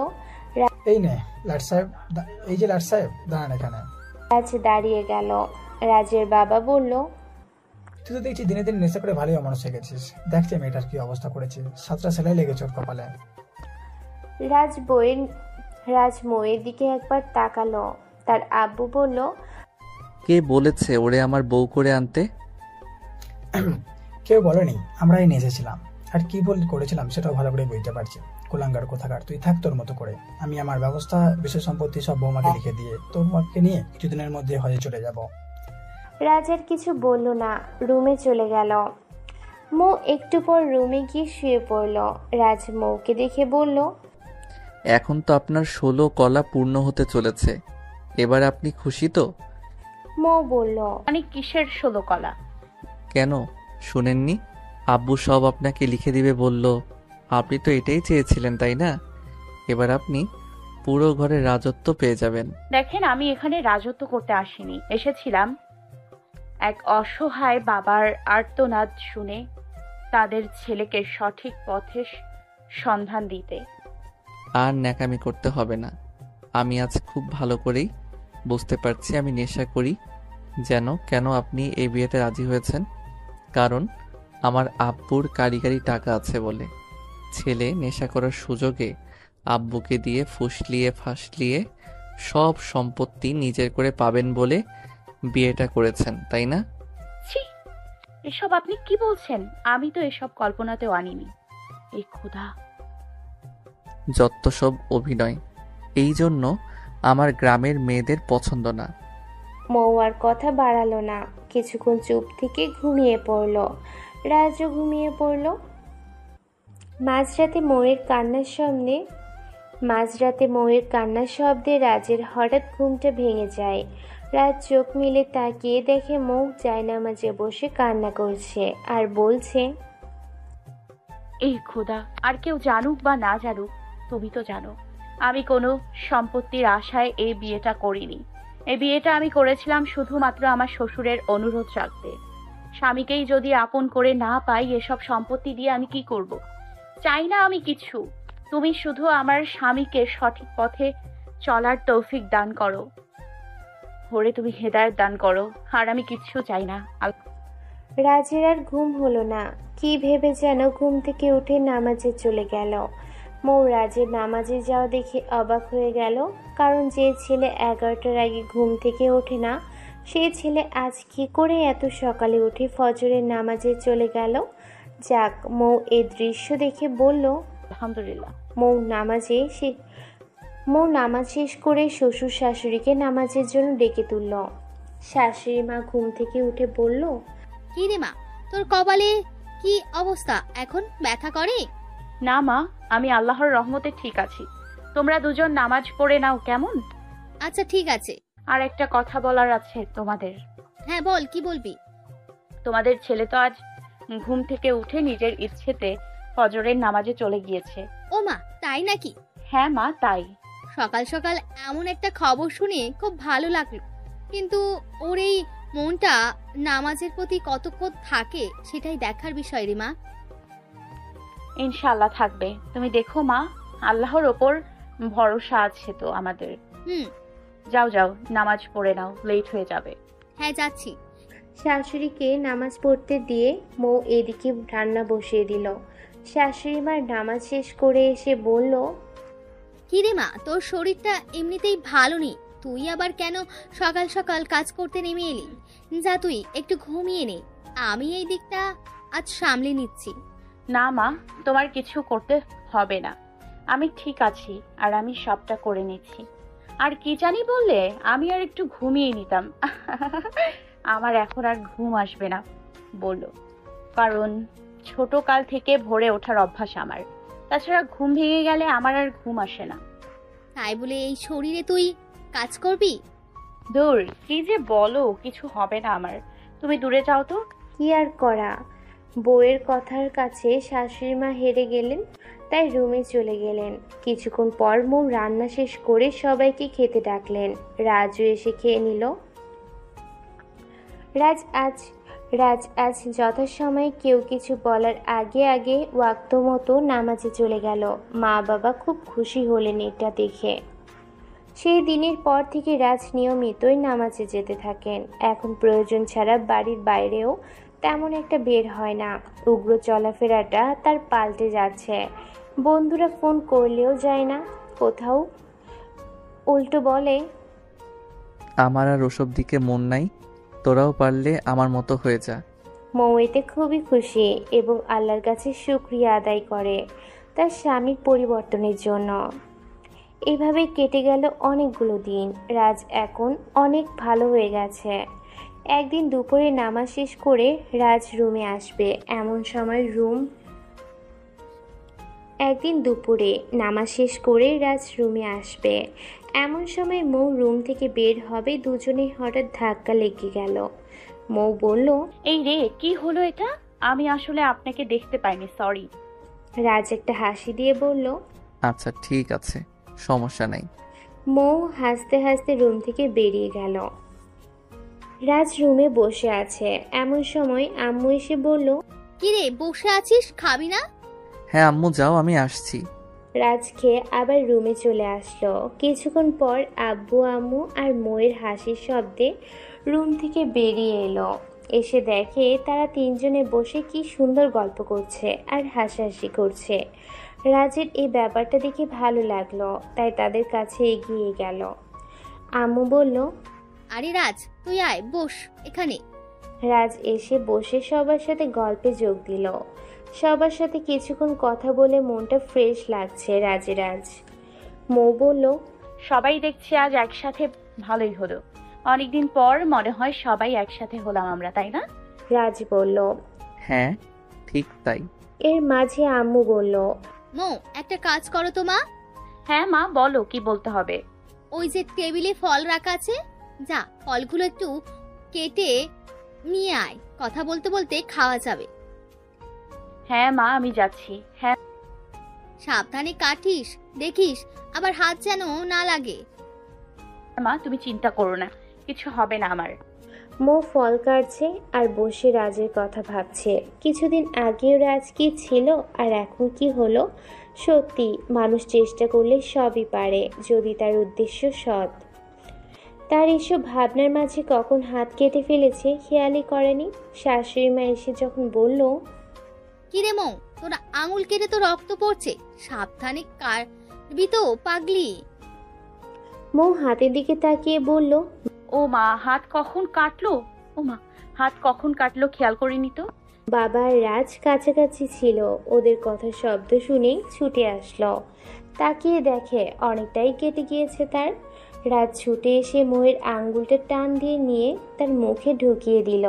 এই নে লাট সাহেব, এই যে লাট সাহেব দাঁড়ান এখানে। রাজ দাঁড়িয়ে গেল। রাজের বাবা বলল, তুই তো দেখছি দিনে দিন নেশা করে ভালোই অমানুষ হয়ে গেছিস। দেখছে মেয়েটার কি অবস্থা করেছে, 7টা সেলাই লেগেছে ওর কপালে। রাজ মৌয়ের দিকে একবার তাকালো। তার আব্বু বলল, কে বলেছে ওরে আমার বউ করে আনতে? কেউ বলেনি, আমরাই নিয়ে এসেছিলাম। আর কি করেছিলাম সেটাও ভালো করে বুঝতে পারছি। কুলাঙ্গার কোথাকার, তুই থাক তোর মতো করে। আমি আমার ব্যবস্থা, বিষয় সম্পত্তি সব বৌমাকে লিখে দিয়ে তোর মাকে নিয়ে কিছুদিনের মধ্যে হজে চলে যাব। রাজ আর কিছু বলল না, রুমে চলে গেল। মৌ একটু পর রুমে গিয়ে শুয়ে পড়ল। রাজ মৌকে দেখে বলল, এখন তো আপনার 16 কলা পূর্ণ হতে চলেছে, এবার আপনি খুশি তো? মৌ বলল, মানে কিসের 16 কলা? কেন শুনেননি? আব্বু সব আপনাকে লিখে দিবে বলল। আপনি তো এটাই চেয়েছিলেন তাই না? এবার আপনি পুরো ঘরের রাজত্ব পেয়ে যাবেন। দেখেন, আমি এখানে রাজত্ব করতে আসিনি, এসেছিলাম এক অসহায় বাবার আর্তনাদ শুনে তাদের ছেলেকে সঠিক পথে সন্ধান দিতে। আর ন্যাকামি করতে হবে না। আমি আজ খুব ভালো করেই বুঝতে পারছি আমি নেশা করি কেন আপনি এই বিয়েতে রাজি হয়েছেন। কারণ আমার আব্বুর কারিগরি টাকা আছে বলে। ছেলে নেশা করার সুযোগে আব্বুকে দিয়ে ফুসলিয়ে ফাসলিয়ে সব সম্পত্তি নিজের করে পাবেন বলে বিয়েটা করেছেন, তাই না? ছি, এসব আপনি কি বলছেন? আমি তো এসব কল্পনাতেও আনিনি। এই খোদা, যত সব অভিনয়। এই জন্য আমার গ্রামের মেয়েদের পছন্দ না। মৌ আর কথা বাড়ালো না, কিছুক্ষণ চুপ থেকে ঘুমিয়ে পড়ল। রাজও ঘুমিয়ে পড়ল। মাঝরাতে মৌয়ের কান্নার শব্দে রাজের হঠাৎ ঘুমটা ভেঙে যায়। রাজ চোখ মেলে তাকিয়ে দেখে মৌ জায়নামাজে বসে কান্না করছে আর বলছে, এই খোদা, আর কেউ জানুক বা না জানুক, তুমি তো জানো আমি কোনো সম্পত্তির আশায় এই বিয়েটা করিনি। এই বিয়েটা আমি করেছিলাম শুধুমাত্র আমার শ্বশুরের অনুরোধ রাখতে। স্বামীকেই যদি আপন করে না পাই, এসব সম্পত্তি দিয়ে আমি কি করব? চাই না আমি কিছু। তুমি শুধু আমার স্বামীকে সঠিক পথে চলার তৌফিক দান করো। ওরে তুমি হেদায়েত দান করো, আর আমি কিচ্ছু চাই না। রাজের আর ঘুম হলো না। কি ভেবে যেন ঘুম থেকে উঠে নামাজে চলে গেল। মৌ রাজের নামাজে যাওয়া দেখে অবাক হয়ে গেল। কারণ যে ছেলে 11টার আগে ঘুম থেকে ওঠে না, সেই ছেলে আজ কি করে এত সকালে উঠে ফজরের নামাজে চলে গেল। যাক, মৌ এই দৃশ্য দেখে বলল, আলহামদুলিল্লাহ। মৌ নামাজ শেষ করে শ্বশুর শাশুড়িকে নামাজের জন্য ডেকে তুলল। শাশুড়ি মা ঘুম থেকে উঠে বলল, কি রে মা, তোর কপালে কি অবস্থা? এখন ব্যথা করে? না মা, আমি আল্লাহর রহমতে ঠিক আছি। তোমরা দুজন নামাজ পড়ে নাও কেমন? আচ্ছা ঠিক আছে। আর একটা কথা বলার আছে তোমাদের। হ্যাঁ বল, কি বলবি? তোমাদের ছেলে তো আজ ঘুম থেকে উঠে নিজের ইচ্ছেতে ফজরের নামাজে চলে গিয়েছে। ও মা, তাই নাকি? হ্যাঁ মা, তাই। সকাল সকাল এমন একটা খবর শুনে খুব ভালো লাগলো, কিন্তু ওর এই মনটা নামাজের প্রতি কতক্ষণ থাকে সেটাই দেখার বিষয় রে মা। ইনশাআল্লাহ থাকবে। তুমি দেখো মা, আল্লাহর ওপর ভরসা আছে তো আমাদের। যাও যাও, নামাজ পড়ে নাও, লেট হয়ে যাবে। হ্যাঁ যাচ্ছি। শাশুড়িকে নামাজ পড়তে দিয়ে মৌ এদিকে রান্না বসিয়ে দিল। শাশুড়ি মার নামাজ শেষ করে এসে বলল, কি রে মা, তোর শরীরটা এমনিতেই ভালো নেই, তুই আবার কেন সকাল সকাল কাজ করতে নেমে এলি? যা তুই একটু ঘুমিয়ে নে, আমি এই দিকটা আজ সামলে নিচ্ছি। না মা, তোমার কিছু করতে হবে না, আমি ঠিক আছি আর আমি সবটা করে নিচ্ছি। আর কি জানি বললে, আমি আর একটু ঘুমিয়ে নিতাম। আমার এখন আর ঘুম আসবে না বললো, কারণ ছোটকাল থেকে ভোরে ওঠার অভ্যাস আমার। তাছাড়া ঘুম ভেঙে গেলে আমার আর ঘুম আসে না। তাই বলে এই শরীরে তুই কাজ করবি? দূর, কি যে বলো, কিছু হবে না আমার। তুমি দূরে যাও তো। কি আর করা, বউয়ের কথার কাছে শাশুড়ি মা হেরে গেলেন, তাই রুমে চলে গেলেন। কিছুক্ষণ পর মৌ রান্না শেষ করে সবাইকে খেতে ডাকলেন। রাজু এসে খেয়ে নিল। রাজ আজ যথাসময়ে কেউ কিছু বলার আগে আগে ওয়াক্ত মতো নামাজে চলে গেল। মা বাবা খুব খুশি হলেন এটা দেখে। সেই দিনের পর থেকে রাজ নিয়মিতই নামাজে যেতে থাকেন। এখন প্রয়োজন ছাড়া বাড়ির বাইরেও তেমন একটা বের হয় না। উগ্র চলাফেরাটা তার পাল্টে যাচ্ছে। বন্ধুরা ফোন করলেও যায় না, কোথাও উল্টো বলে, আমার আর ওসব দিকে মন নাই, তোরাও পারলে আমার মতো হয়ে যা। মৌ এতে খুবই খুশি এবং আল্লাহর কাছে শুকরিয়া আদায় করে তার স্বামীর পরিবর্তনের জন্য। এভাবে কেটে গেল অনেকগুলো দিন। রাজ এখন অনেক ভালো হয়ে গেছে। একদিন দুপুরে নামাজ শেষ করে রাজ রুমে আসবে এমন সময় মৌ রুম থেকে বের হবে, দুজনে হঠাৎ ধাক্কা লেগে গেল। মৌ বলল, এই রে, কি হলো এটা? আমি আসলে আপনাকে দেখতে পাইনি, সরি। রাজ একটা হাসি দিয়ে বলল, আচ্ছা ঠিক আছে, সমস্যা নাই। মৌ হাসতে হাসতে রুম থেকে বেরিয়ে গেল। রাজ রুমে বসে আছে এমন সময় আম্মু এসে বলল, কিরে বসে আছিস, খাবি না? হ্যাঁ আম্মু যাও, আমি আসছি। রাজ খেয়ে আবার রুমে চলে আসলো। কিছুক্ষণ পর আব্বু আম্মু আর মৌয়ের হাসির শব্দে রুম থেকে বেরিয়ে এলো। এসে দেখে তারা তিনজনে বসে কি সুন্দর গল্প করছে আর হাসাহাসি করছে। রাজের এই ব্যাপারটা দেখে ভালো লাগলো, তাই তাদের কাছে এগিয়ে গেল। আম্মু বলল, আরে রাজ, তুই আয়, বস এখানে। রাজ এসে বসে সবার সাথে গল্পে যোগ দিল। সবার সাথে কিছুক্ষণ কথা বলে মনটা ফ্রেশ লাগছে রাজের আজ। মৌ বলল, সবাই দেখছি আজ একসাথে, ভালোই হলো। অনেকদিন পর মনে হয় সবাই একসাথে হলাম আমরা, তাই না? রাজ বলল। হ্যাঁ ঠিক তাই। এর মাঝে আম্মু বলল, মৌ, একটা কাজ করো তো মা। হ্যাঁ মা, বলো কি বলতে হবে। ওই যে টেবিলে ফল রাখা আছে, যা ফলগুলো একটু কেটে নিয়ে আয়, কথা বলতে বলতে খাওয়া যাবে। হ্যাঁ মা, আমি যাচ্ছি। হ্যাঁ সাবধানে কাটিস, দেখিস আবার হাত যেন না লাগে। মা, তুমি চিন্তা করো না, কিছু হবে না আমার। মৌ ফল কাটছে আর বসে রাজের কথা ভাবছে। কিছুদিন আগেও রাজ কি ছিল আর এখন কি হলো। সত্যি মানুষ চেষ্টা করলে সবই পারে, যদি তার উদ্দেশ্য সৎ। তার এসব ভাবনার মাঝে কখন হাত কেটে ফেলেছে খেয়ালই করেনি। শাশুড়ি মা এসে যখন বলল, কিরে মৌ, তোর আঙুল কেটে তো রক্ত পড়ছে, সাবধানে কাটবি তো পাগলি। মৌ হাতের দিকে তাকিয়ে বলল, ও মা, হাত কখন কাটলো? ও মা, হাত কখন কাটলো খেয়াল করিনি তো। বাবা আর রাজ কাছাকাছি ছিল, ওদের কথা শব্দ শুনেই ছুটে আসলো। তাকিয়ে দেখে অনেকটাই কেটে গিয়েছে তার। রাজ ছুটে এসে মৌয়ের আঙ্গুলটা টান দিয়ে নিয়ে তার মুখে ঢুকিয়ে দিল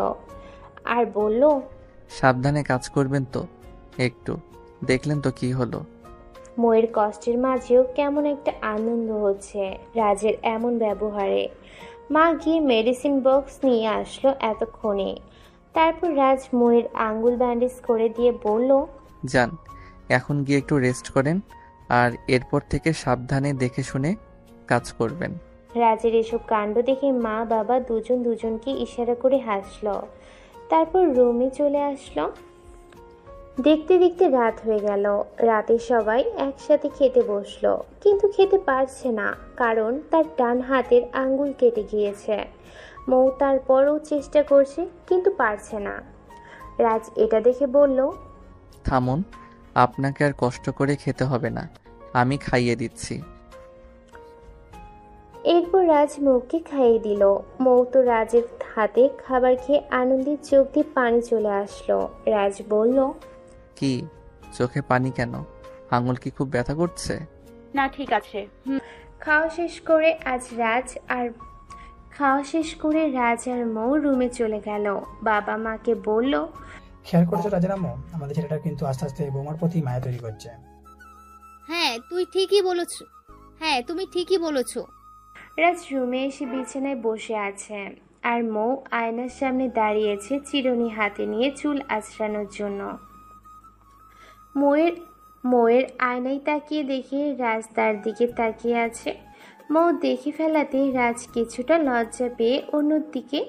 আর বলল, সাবধানে কাজ করবেন তো, একটু দেখলেন তো কি হলো। মৌয়ের কষ্টের মাঝেও কেমন একটা আনন্দ হচ্ছে রাজের এমন ব্যবহারে। মা গিয়ে মেডিসিন বক্স নিয়ে আসলো এতক্ষণে। তারপর রাজ মৌয়ের আঙ্গুল ব্যান্ডেজ করে দিয়ে বলল, যান এখন গিয়ে একটু রেস্ট করেন, আর এরপর থেকে সাবধানে দেখে শুনে কাজ করবেন। রাজের এসব কাণ্ড দেখে মা বাবা দুজন দুজনকে ইশারা করে হাসলো। তারপর রুমে চলে আসলো। দেখতে দেখতে রাত হয়ে গেল। রাতে সবাই একসাথে খেতে বসলো, কিন্তু খেতে পারছে না, কারণ তার ডান হাতের আঙ্গুল কেটে গিয়েছে। মৌ তারপরও চেষ্টা করছে, কিন্তু পারছে না। রাজ এটা দেখে বলল, থামুন, আপনাকে আর কষ্ট করে খেতে হবে না, আমি খাইয়ে দিচ্ছি। এরপর রাজ মৌকে খাইয়ে দিল। মৌ তো রাজের হাতে খাবার খেয়ে আনন্দের চোখ দিয়ে পানি চলে আসলো। রাজ বলল, কি চোখে পানি কেন? আঙুল কি খুব ব্যথা করছে? না ঠিক আছে। খাওয়া শেষ করে রাজ আর মৌ রুমে চলে গেল। বাবা মাকে বলল, খেয়াল করেছো রাজের আম্মু, আমাদের ছেলেটা কিন্তু আস্তে আস্তে বৌমার প্রতি মায়া তৈরি করছে। হ্যাঁ তুমি ঠিকই বলেছো। রাজ রুমে এসে বিছানায় বসে আছে আর মৌ আয়নার সামনে দাঁড়িয়েছে চিরুনি হাতে নিয়ে চুল আঁচড়ানোর জন্য। মৌয়ের আয়নায় তাকিয়ে দেখে রাজ তার দিকে তাকিয়ে আছে। মৌ দেখে ফেলাতে রাজ কিছুটা লজ্জা পেয়ে অন্যদিকে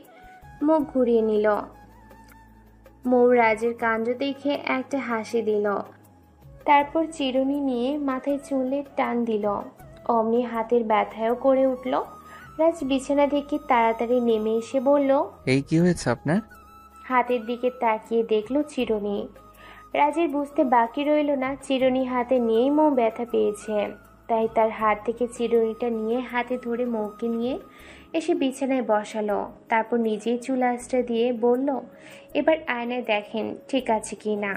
মুখ ঘুরিয়ে নিল। মৌ রাজের কাণ্ড দেখে একটা হাসি দিল, তারপর চিরুনি নিয়ে মাথায় চুলের টান দিল। অমনি হাতের ব্যথায়ও করে উঠল। রাজ বিছানা থেকে তাড়াতাড়ি নেমে এসে বলল, এই কি হয়েছে আপনার? হাতের দিকে তাকিয়ে দেখলো চিরুনি। রাজের বুঝতে বাকি রইল না চিরুনি হাতে নিয়েই মৌ ব্যথা পেয়েছে। তাই তার হাত থেকে চিরুনিটা নিয়ে হাতে ধরে মৌকে নিয়ে এসে বিছানায় বসালো। তারপর নিজেই চুল আঁচড়ে দিয়ে বলল, এবার আয়নায় দেখেন ঠিক আছে কি না।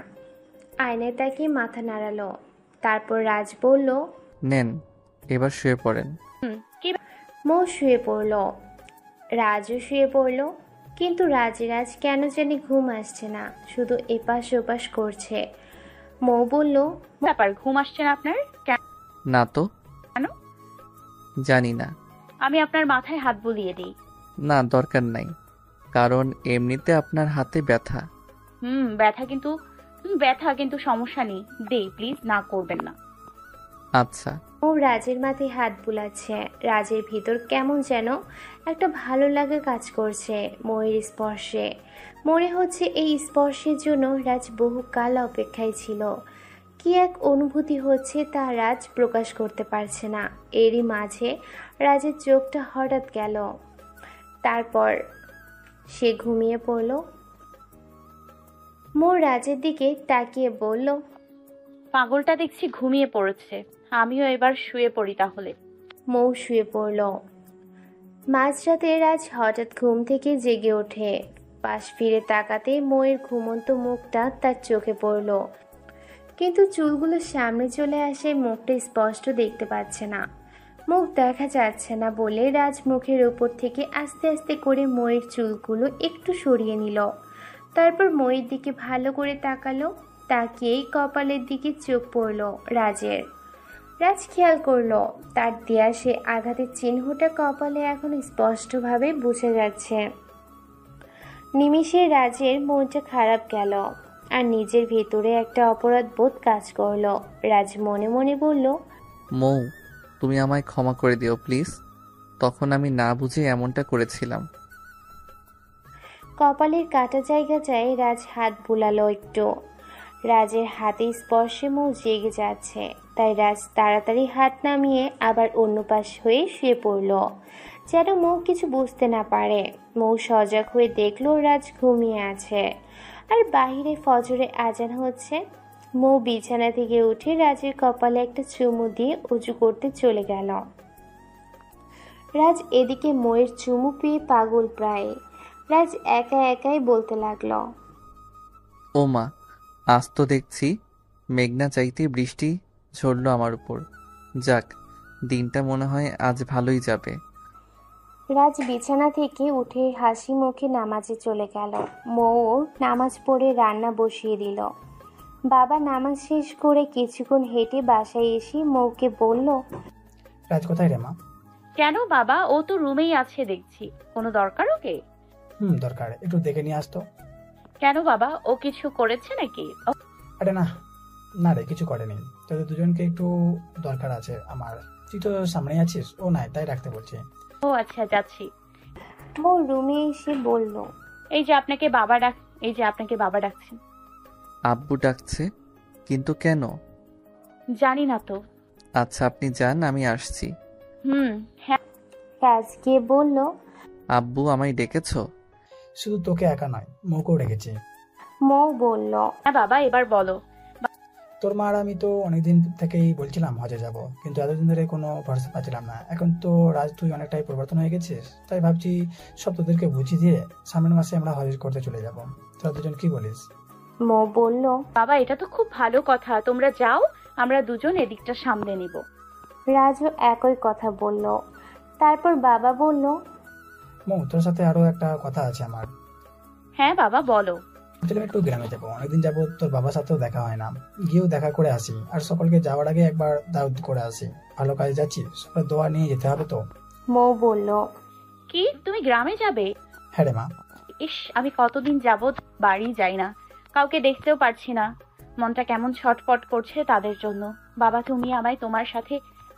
আয়নায় তাকিয়ে মাথা নাড়ালো। তারপর রাজ বলল, নেন এবার শুয়ে পড়েন। মৌ শুয়ে পড়ল, রাজও শুয়ে পড়ল। কিন্তু রাজের আজ কেন জানি ঘুম আসছে না, শুধু এপাশ ওপাশ করছে। মৌ বলল, ব্যাপার, ঘুম আসছে না আপনার? না তো। কেন? জানি না। আমি আপনার মাথায় হাত বুলিয়ে দিই। না, দরকার নাই, কারণ এমনিতে আপনার হাতে ব্যথা। ব্যথা কিন্তু সমস্যা নেই, দেই প্লিজ, না করবেন না। আচ্ছা। ও রাজের মাথায় হাত বুলাচ্ছে। রাজের ভিতর কেমন যেন একটা ভালো লাগা কাজ করছে ময়ের স্পর্শে। মনে হচ্ছে এই স্পর্শের জন্য রাজ বহুকাল অপেক্ষায় ছিল। কি এক অনুভূতি হচ্ছে তা রাজ প্রকাশ করতে পারছে না। এরই মাঝে রাজের চোখটা হঠাৎ গেল, তারপর সে ঘুমিয়ে পড়ল। মো রাজের দিকে তাকিয়ে বলল, পাগলটা দেখছি ঘুমিয়ে পড়েছে, আমিও এবার শুয়ে পড়ি তাহলে। মৌ শুয়ে পড়ল। মাঝরাতে রাজ হঠাৎ ঘুম থেকে জেগে ওঠে। পাশ ফিরে তাকাতে মৌয়ের ঘুমন্ত মুখটা তার চোখে পড়ল, কিন্তু চুলগুলো সামনে চলে আসে মুখটা স্পষ্ট দেখতে পাচ্ছে না। মুখ দেখা যাচ্ছে না বলে রাজ মুখের ওপর থেকে আস্তে আস্তে করে মৌয়ের চুলগুলো একটু সরিয়ে নিল। তারপর মৌয়ের দিকে ভালো করে তাকালো। তাকিয়েই কপালের দিকে চোখ পড়ল রাজের। রাজ খেয়াল করলো তার দেয়া সে আঘাতের চিহ্নটা কপালে এখন স্পষ্টভাবে বোঝা যাচ্ছে। নিমিষে রাজের মনটা খারাপ গেল, আর নিজের ভেতরে একটা অপরাধ বোধ কাজ করলো। রাজ মনে মনে বলল, মৌ, তুমি আমায় ক্ষমা করে দিও প্লিজ, তখন আমি না বুঝে এমনটা করেছিলাম। কপালের কাটা জায়গাটায় রাজ হাত বুলালো একটু। রাজের হাতে স্পর্শে মৌ জেগে যাচ্ছে, তাই রাজ তাড়াতাড়ি হাত নামিয়ে আবার অন্য পাশ হয়ে শুয়ে পড়ল, যেন মৌ কিছু বুঝতে না পারে। মৌ সজাগ হয়ে দেখলো রাজ ঘুমিয়ে আছে, আর বাহিরে ফজরে আজান হচ্ছে। মৌ বিছানা থেকে উঠে রাজের কপালে একটা চুমু দিয়ে উঁচু করতে চলে গেল। রাজ এদিকে মৌয়ের চুমু পেয়ে পাগল প্রায়। রাজ একা একাই বলতে লাগলো, ও মা, আজ তো দেখছি মেঘনা চাইতে বৃষ্টি ঝরলো আমার উপর। যাক, দিনটা মনে হয় আজ ভালোই যাবে। রাজ বিছানা থেকে উঠে হাসি মুখে নামাজে চলে গেল। মৌ নামাজ পড়ে রান্না বসিয়ে দিল। বাবা নামাজ শেষ করে কিছুক্ষণ হেঁটে বাসায় এসে মৌকে বলল, রাজ কোথায় রে মা? কেন বাবা, ও তো রুমেই আছে দেখছি, কোনো দরকার ওকে? দরকার, একটু দেখে নিয়ে আসতো। কেন বাবা, ও কিছু করেছে নাকি? আরে না না রে, কিছু করেনি, তোদের দুজনকে একটু দরকার আছে আমার। তুই তো সামনেই আছিস, ও নাই তাই রাখতে বলছি। ও আচ্ছা, যাচ্ছি। মৌ রুমে এসে বলল, এই যে আপনাকে বাবা ডাকছেন। আব্বু ডাকছে? কিন্তু কেন? জানি না তো। আচ্ছা, আপনি যান, আমি আসছি। হ্যাঁ। রাজকে বলল, আব্বু আমায় ডেকেছো? শুধু তোকে একা নয়, মৌকেও রেখেছি। মৌ বলল, হ্যাঁ বাবা, এবার বলো। তোর মা আর আমি তো অনেকদিন থেকেই বলছিলাম হজে যাব, কিন্তু এতদিন ধরে কোনো ভরসা পাচ্ছিলাম না। এখন তো রাজ তুই অনেকটাই পরিবর্তন হয়ে গেছিস, তাই ভাবছি সব তোদেরকে বুঝিয়ে দিয়ে সামনের মাসে আমরা হজ করতে চলে যাব। তোরা দুজন কি বলিস? মৌ বলল, বাবা এটা তো খুব ভালো কথা, তোমরা যাও, আমরা দুজন এদিকটা সামলে নিব। রাজও একই কথা বলল। তারপর বাবা বলল, মৌ, তোর সাথে আরো একটা কথা আছে আমার। হ্যাঁ বাবা, বলো। ভাবছিলাম একটু গ্রামে যাবো, অনেকদিন যাবো তোর বাবার সাথেও দেখা হয় না, গিয়েও দেখা করে আসি, আর সকলকে যাওয়ার আগে একবার দাওয়াত করে আসি। ভালো কাজে যাচ্ছি, সবাই দোয়া নিয়ে যেতে হবে তো। মৌ বলল, কি তুমি গ্রামে যাবে? হ্যাঁ রে মা। ইস, আমি কতদিন যাবত বাড়ি যাই না, কাউকে দেখতেও পারছি না, মনটা কেমন ছটফট করছে তাদের জন্য। বাবা তুমি আমায় তোমার সাথে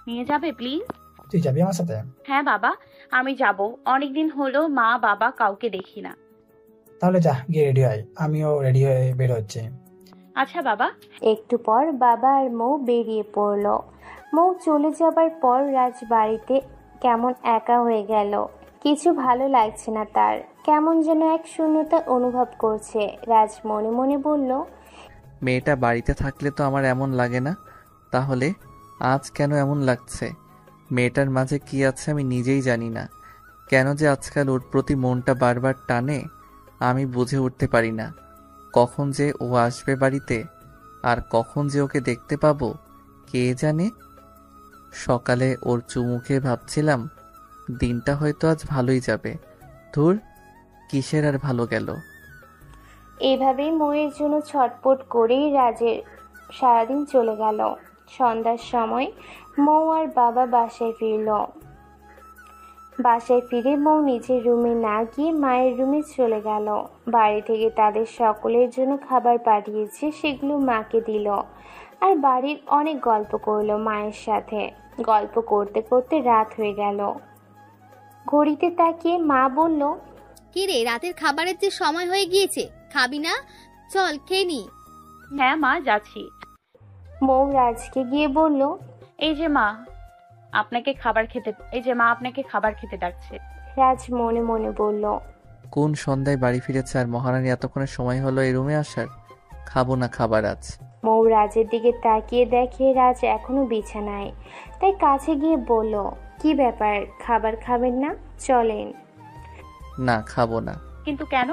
নিয়ে যাবে প্লিজ? তুই যাবি আমার সাথে? হ্যাঁ বাবা, আমি যাব, অনেকদিন হলো মা বাবা কাউকে দেখি না। তাহলে যা, গিয়ে রেডি হয়, আমিও রেডি হয়ে বের হচ্ছি। আচ্ছা বাবা। একটু পর বাবা আর মৌ বেরিয়ে পড়ল। মৌ চলে যাবার পর রাজ বাড়িতে কেমন একা হয়ে গেল। কিছু ভালো লাগছে না তার, কেমন যেন এক শূন্যতা অনুভব করছে। রাজ মনে মনে বলল, মেয়েটা বাড়িতে থাকলে তো আমার এমন লাগে না, তাহলে আজ কেন এমন লাগছে? মেয়েটার মাঝে কি আছে আমি নিজেই জানি না। কেন যে আজকাল ওর প্রতি মনটা বারবার টানে আমি বুঝে উঠতে পারি না। কখন যে ও আসবে বাড়িতে আর কখন যে ওকে দেখতে পাবো কে জানে। সকালে ওর চুমুকে ভাবছিলাম দিনটা হয়তো আজ ভালোই যাবে। ধুর, কিসের আর ভালো গেল। এভাবেই ময়ের জন্য ছটপট করেই রাজের সারাদিন চলে গেল। সন্ধ্যার সময় মৌ আর বাবা বাসায় ফিরল। বাসায় ফিরে মৌ নিজের রুমে না গিয়ে মায়ের রুমে চলে গেল। বাড়ি থেকে তাদের সকলের জন্য খাবার পাঠিয়েছে, সেগুলো মাকে দিল। আর বাড়ির অনেক গল্প করলো মায়ের সাথে। গল্প করতে করতে রাত হয়ে গেল। ঘড়িতে তাকিয়ে মা বলল, কি রে, রাতের খাবারের যে সময় হয়ে গিয়েছে, খাবি না? চল খেয়ে নি। হ্যাঁ মা, যাচ্ছি। মৌ রাজকে গিয়ে বলল, এই যে মা আপনাকে খাবার খেতে ডাকছে। রাজ মনে মনে বলল, কোন সন্ধ্যায় বাড়ি ফিরেছে আর মহারানী এতক্ষণের সময় হলো এই রুমে আসার? খাবো না খাবার আজ। মৌ রাজের দিকে তাকিয়ে দেখে রাজ এখনো বিছানায়, তাই কাছে গিয়ে বলল, কি ব্যাপার, খাবার খাবেন না? চলেন। না, খাবো না। কিন্তু কেন?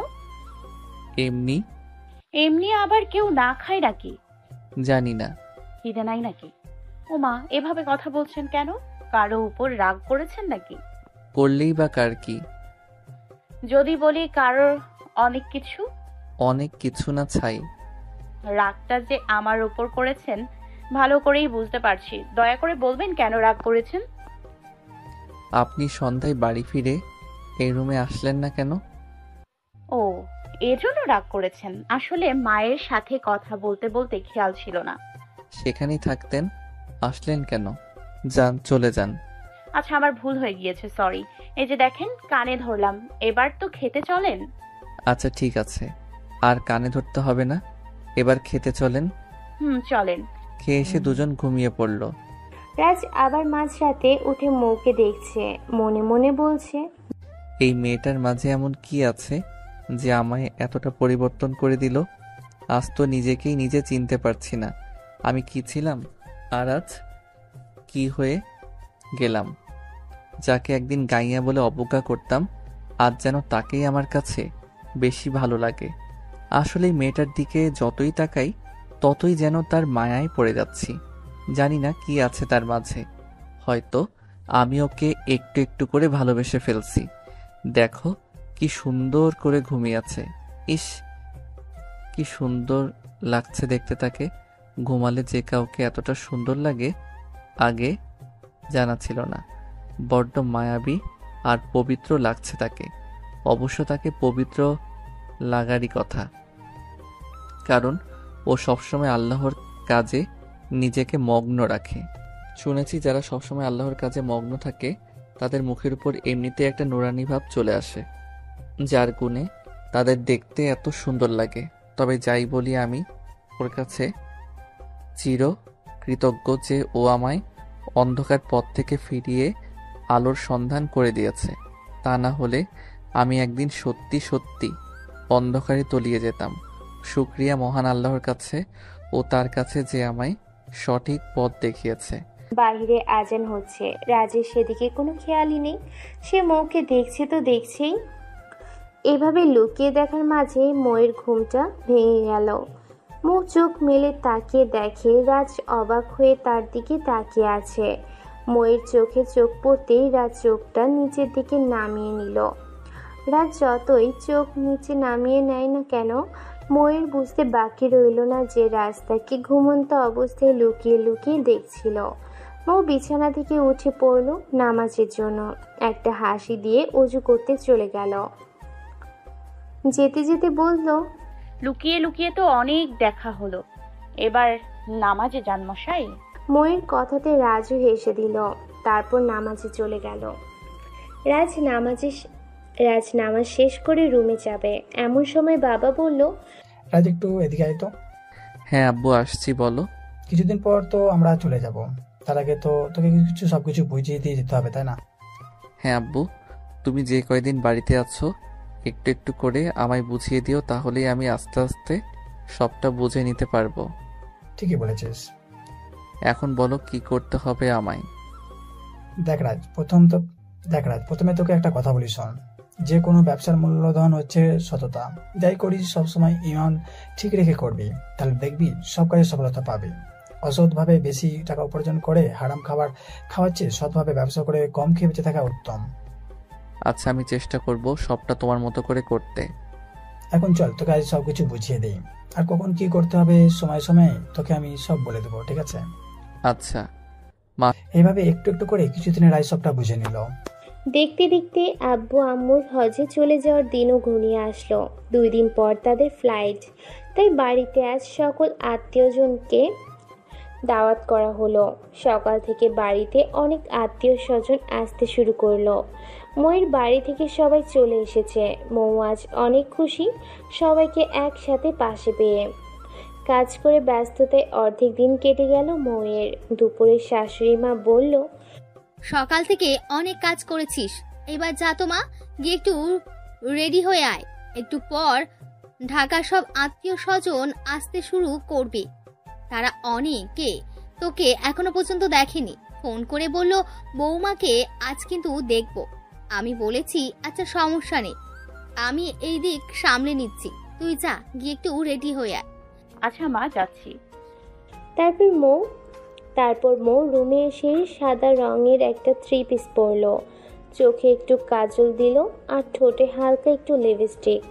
এমনি। এমনি আবার কেউ না খায় নাকি? জানি না। খিদে নাই নাকি? ও মা, এভাবে কথা বলছেন কেন? কারো উপর রাগ করেছেন নাকি? করলেই বা কার কি? যদি বলি কারোর অনেক কিছু। অনেক কিছু না ছাই। রাগটা যে আমার উপর করেছেন ভালো করেই বুঝতে পারছি। দয়া করে বলবেন কেন রাগ করেছেন? আপনি সন্ধ্যায় বাড়ি ফিরে এই রুমে আসলেন না কেন? ও, এজন্য রাগ করেছেন? আসলে মায়ের সাথে কথা বলতে বলতে খেয়াল ছিল না। সেখানেই থাকতেন, আসলেন কেন? যান, চলে যান। আচ্ছা, আমার ভুল হয়ে গিয়েছে, সরি। এই যে দেখেন, কানে ধরলাম, এবার তো খেতে চলেন। আচ্ছা ঠিক আছে, আর কানে ধরতে হবে না, এবার খেতে চলেন। চলেন। খেয়ে এসে দুজন ঘুমিয়ে পড়ল। রাজ আবার মাঝরাতে উঠে মৌকে দেখছে, মনে মনে বলছে, এই মেয়েটার মাঝে এমন কি আছে যে আমায় এতটা পরিবর্তন করে দিল? আজ তো নিজেকেই নিজে চিনতে পারছি না আমি কি ছিলাম আর আজ কি হয়ে গেলাম। যাকে একদিন গাইয়া বলে অবজ্ঞা করতাম আজ যেন তাকেই আমার কাছে বেশি ভালো লাগে। আসলে এই মেয়েটার দিকে যতই তাকাই ততই যেন তার মায়ায় পড়ে যাচ্ছি। জানি না কি আছে তার মাঝে, হয়তো আমি ওকে একটু একটু করে ভালোবেসে ফেলছি। দেখো কি সুন্দর করে ঘুমিয়ে আছে। ইস, কি সুন্দর লাগছে দেখতে তাকে। ঘুমালে যে কাউকে এতটা সুন্দর লাগে আগে জানা ছিল না। বড্ড মায়াবী আর পবিত্র লাগছে তাকে। অবশ্য তাকে পবিত্র লাগারই কথা, কারণ ও সবসময় আল্লাহর কাজে নিজেকে মগ্ন রাখে। শুনেছি যারা সবসময় আল্লাহর কাজে মগ্ন থাকে তাদের মুখের উপর এমনিতে একটা নুরানি ভাব চলে আসে, যার গুণে তাদের দেখতে এত সুন্দর লাগে। তবে যাই বলি, আমি ওর কাছে চির কৃতজ্ঞ যে ও আমায় অন্ধকার পথ থেকে ফিরিয়ে আলোর সন্ধান করে দিয়েছে। তা না হলে আমি একদিন সত্যি সত্যি অন্ধকারে তলিয়ে যেতাম। শুকরিয়া মহান আল্লাহর কাছে ও তার কাছে যে আমায় সঠিক পথ দেখিয়েছে। বাইরে আজান হচ্ছে, রাজের সেদিকে কোনো খেয়ালই নেই। সে মৌকে দেখছে তো দেখছেই। এভাবে লুকিয়ে দেখার মাঝে মৌয়ের ঘুমটা ভেঙে গেল। মৌ চোখ মেলে তাকিয়ে দেখে রাজ অবাক হয়ে তার দিকে তাকিয়ে আছে। মৌয়ের চোখে চোখ পড়তেই রাজ চোখটা নিচের দিকে নামিয়ে নিল। রাজ যতই চোখ নিচে নামিয়ে নেয় না কেন, মৌয়ের বুঝতে বাকি রইল না যে রাজ তাকে ঘুমন্ত অবস্থায় লুকিয়ে লুকিয়ে দেখছিল। মৌ বিছানা থেকে উঠে পড়ল নামাজের জন্য। একটা হাসি দিয়ে অজু করতে চলে গেল। যেতে যেতে বলল, লুকিয়ে লুকিয়ে তো অনেক দেখা হলো, এবার নামাজে যান মশাই। মৌয়ের কথাতে রাজও হেসে দিল। তারপর নামাজে চলে গেল। রাজ নামাজ শেষ করে রুমে যাবে, এমন সময় বাবা বলল, রাজ একটু এদিকে আয় তো। হ্যাঁ আব্বু, আসছি, বলো। কিছুদিন পর তো আমরা চলে যাব, তার আগে তো তোকে সবকিছু বুঝিয়ে দিয়ে যেতে হবে, তাই না? হ্যাঁ আব্বু, তুমি যে কয়দিন বাড়িতে আছো একটু একটু করে আমায় বুঝিয়ে দিও, তাহলেই আমি আস্তে আস্তে সবটা বুঝে নিতে পারবো। ঠিকই বলেছিস। এখন বলো কি করতে হবে আমায়? দেখ রাজ, প্রথমে তোকে একটা কথা বলি, শোন। যে কোনো ব্যবসার মূলধন হচ্ছে সততা। যাই করিস সবসময় ইমান ঠিক রেখে করবি, তাহলে দেখবি সব কাজে সফলতা পাবি। অসৎভাবে বেশি টাকা উপার্জন করে হারাম খাবার খাওয়াচ্ছে, সৎভাবে ব্যবসা করে কম খেয়ে বেঁচে থাকা উত্তম। আচ্ছা, আমি চেষ্টা করব সবটা তোমার মতো করে করতে। এখন চল, তোকে আজ সবকিছু বুঝিয়ে দেই, আর কখন কি করতে হবে সময় সময় তোকে আমি সব বলে দেবো, ঠিক আছে? আচ্ছা। এইভাবে একটু একটু করে কিছুদিনের আয় সবটা বুঝে নিল। দেখতে দেখতে আব্বু আম্মুর হজে চলে যাওয়ার দিনও ঘনিয়ে আসলো। 2 দিন পর তাদের ফ্লাইট, তাই বাড়িতে আজ সকল আত্মীয়জনকে দাওয়াত করা হলো। সকাল থেকে বাড়িতে অনেক আত্মীয় স্বজন আসতে শুরু করলো। মৌয়ের বাড়ি থেকে সবাই চলে এসেছে। মৌ আজ অনেক খুশি সবাইকে একসাথে পাশে পেয়ে। কাজ করে ব্যস্ততায় অর্ধেক দিন কেটে গেল মৌয়ের। দুপুরে শাশুড়ি মা বলল, সকাল থেকে অনেক কাজ করেছিস, এবার যা তো মা, গিয়ে একটু রেডি হয়ে আয়। একটু পর ঢাকার সব আত্মীয় স্বজন আসতে শুরু করবে। তারা অনেকে তোকে এখনো পর্যন্ত দেখেনি। ফোন করে বলল বৌমাকে আজ কিন্তু দেখবো। আমি বলেছি আচ্ছা সমস্যা নেই, আমি এই দিক সামলে নিচ্ছি, তুই যা গিয়ে একটু রেডি হয়ে আয়। আচ্ছা মা, যাচ্ছি। তারপর মৌ রুমে এসে সাদা রঙের একটা 3 পিস পরলো। চোখে একটু কাজল দিল আর ঠোঁটে হালকা একটু লিপস্টিক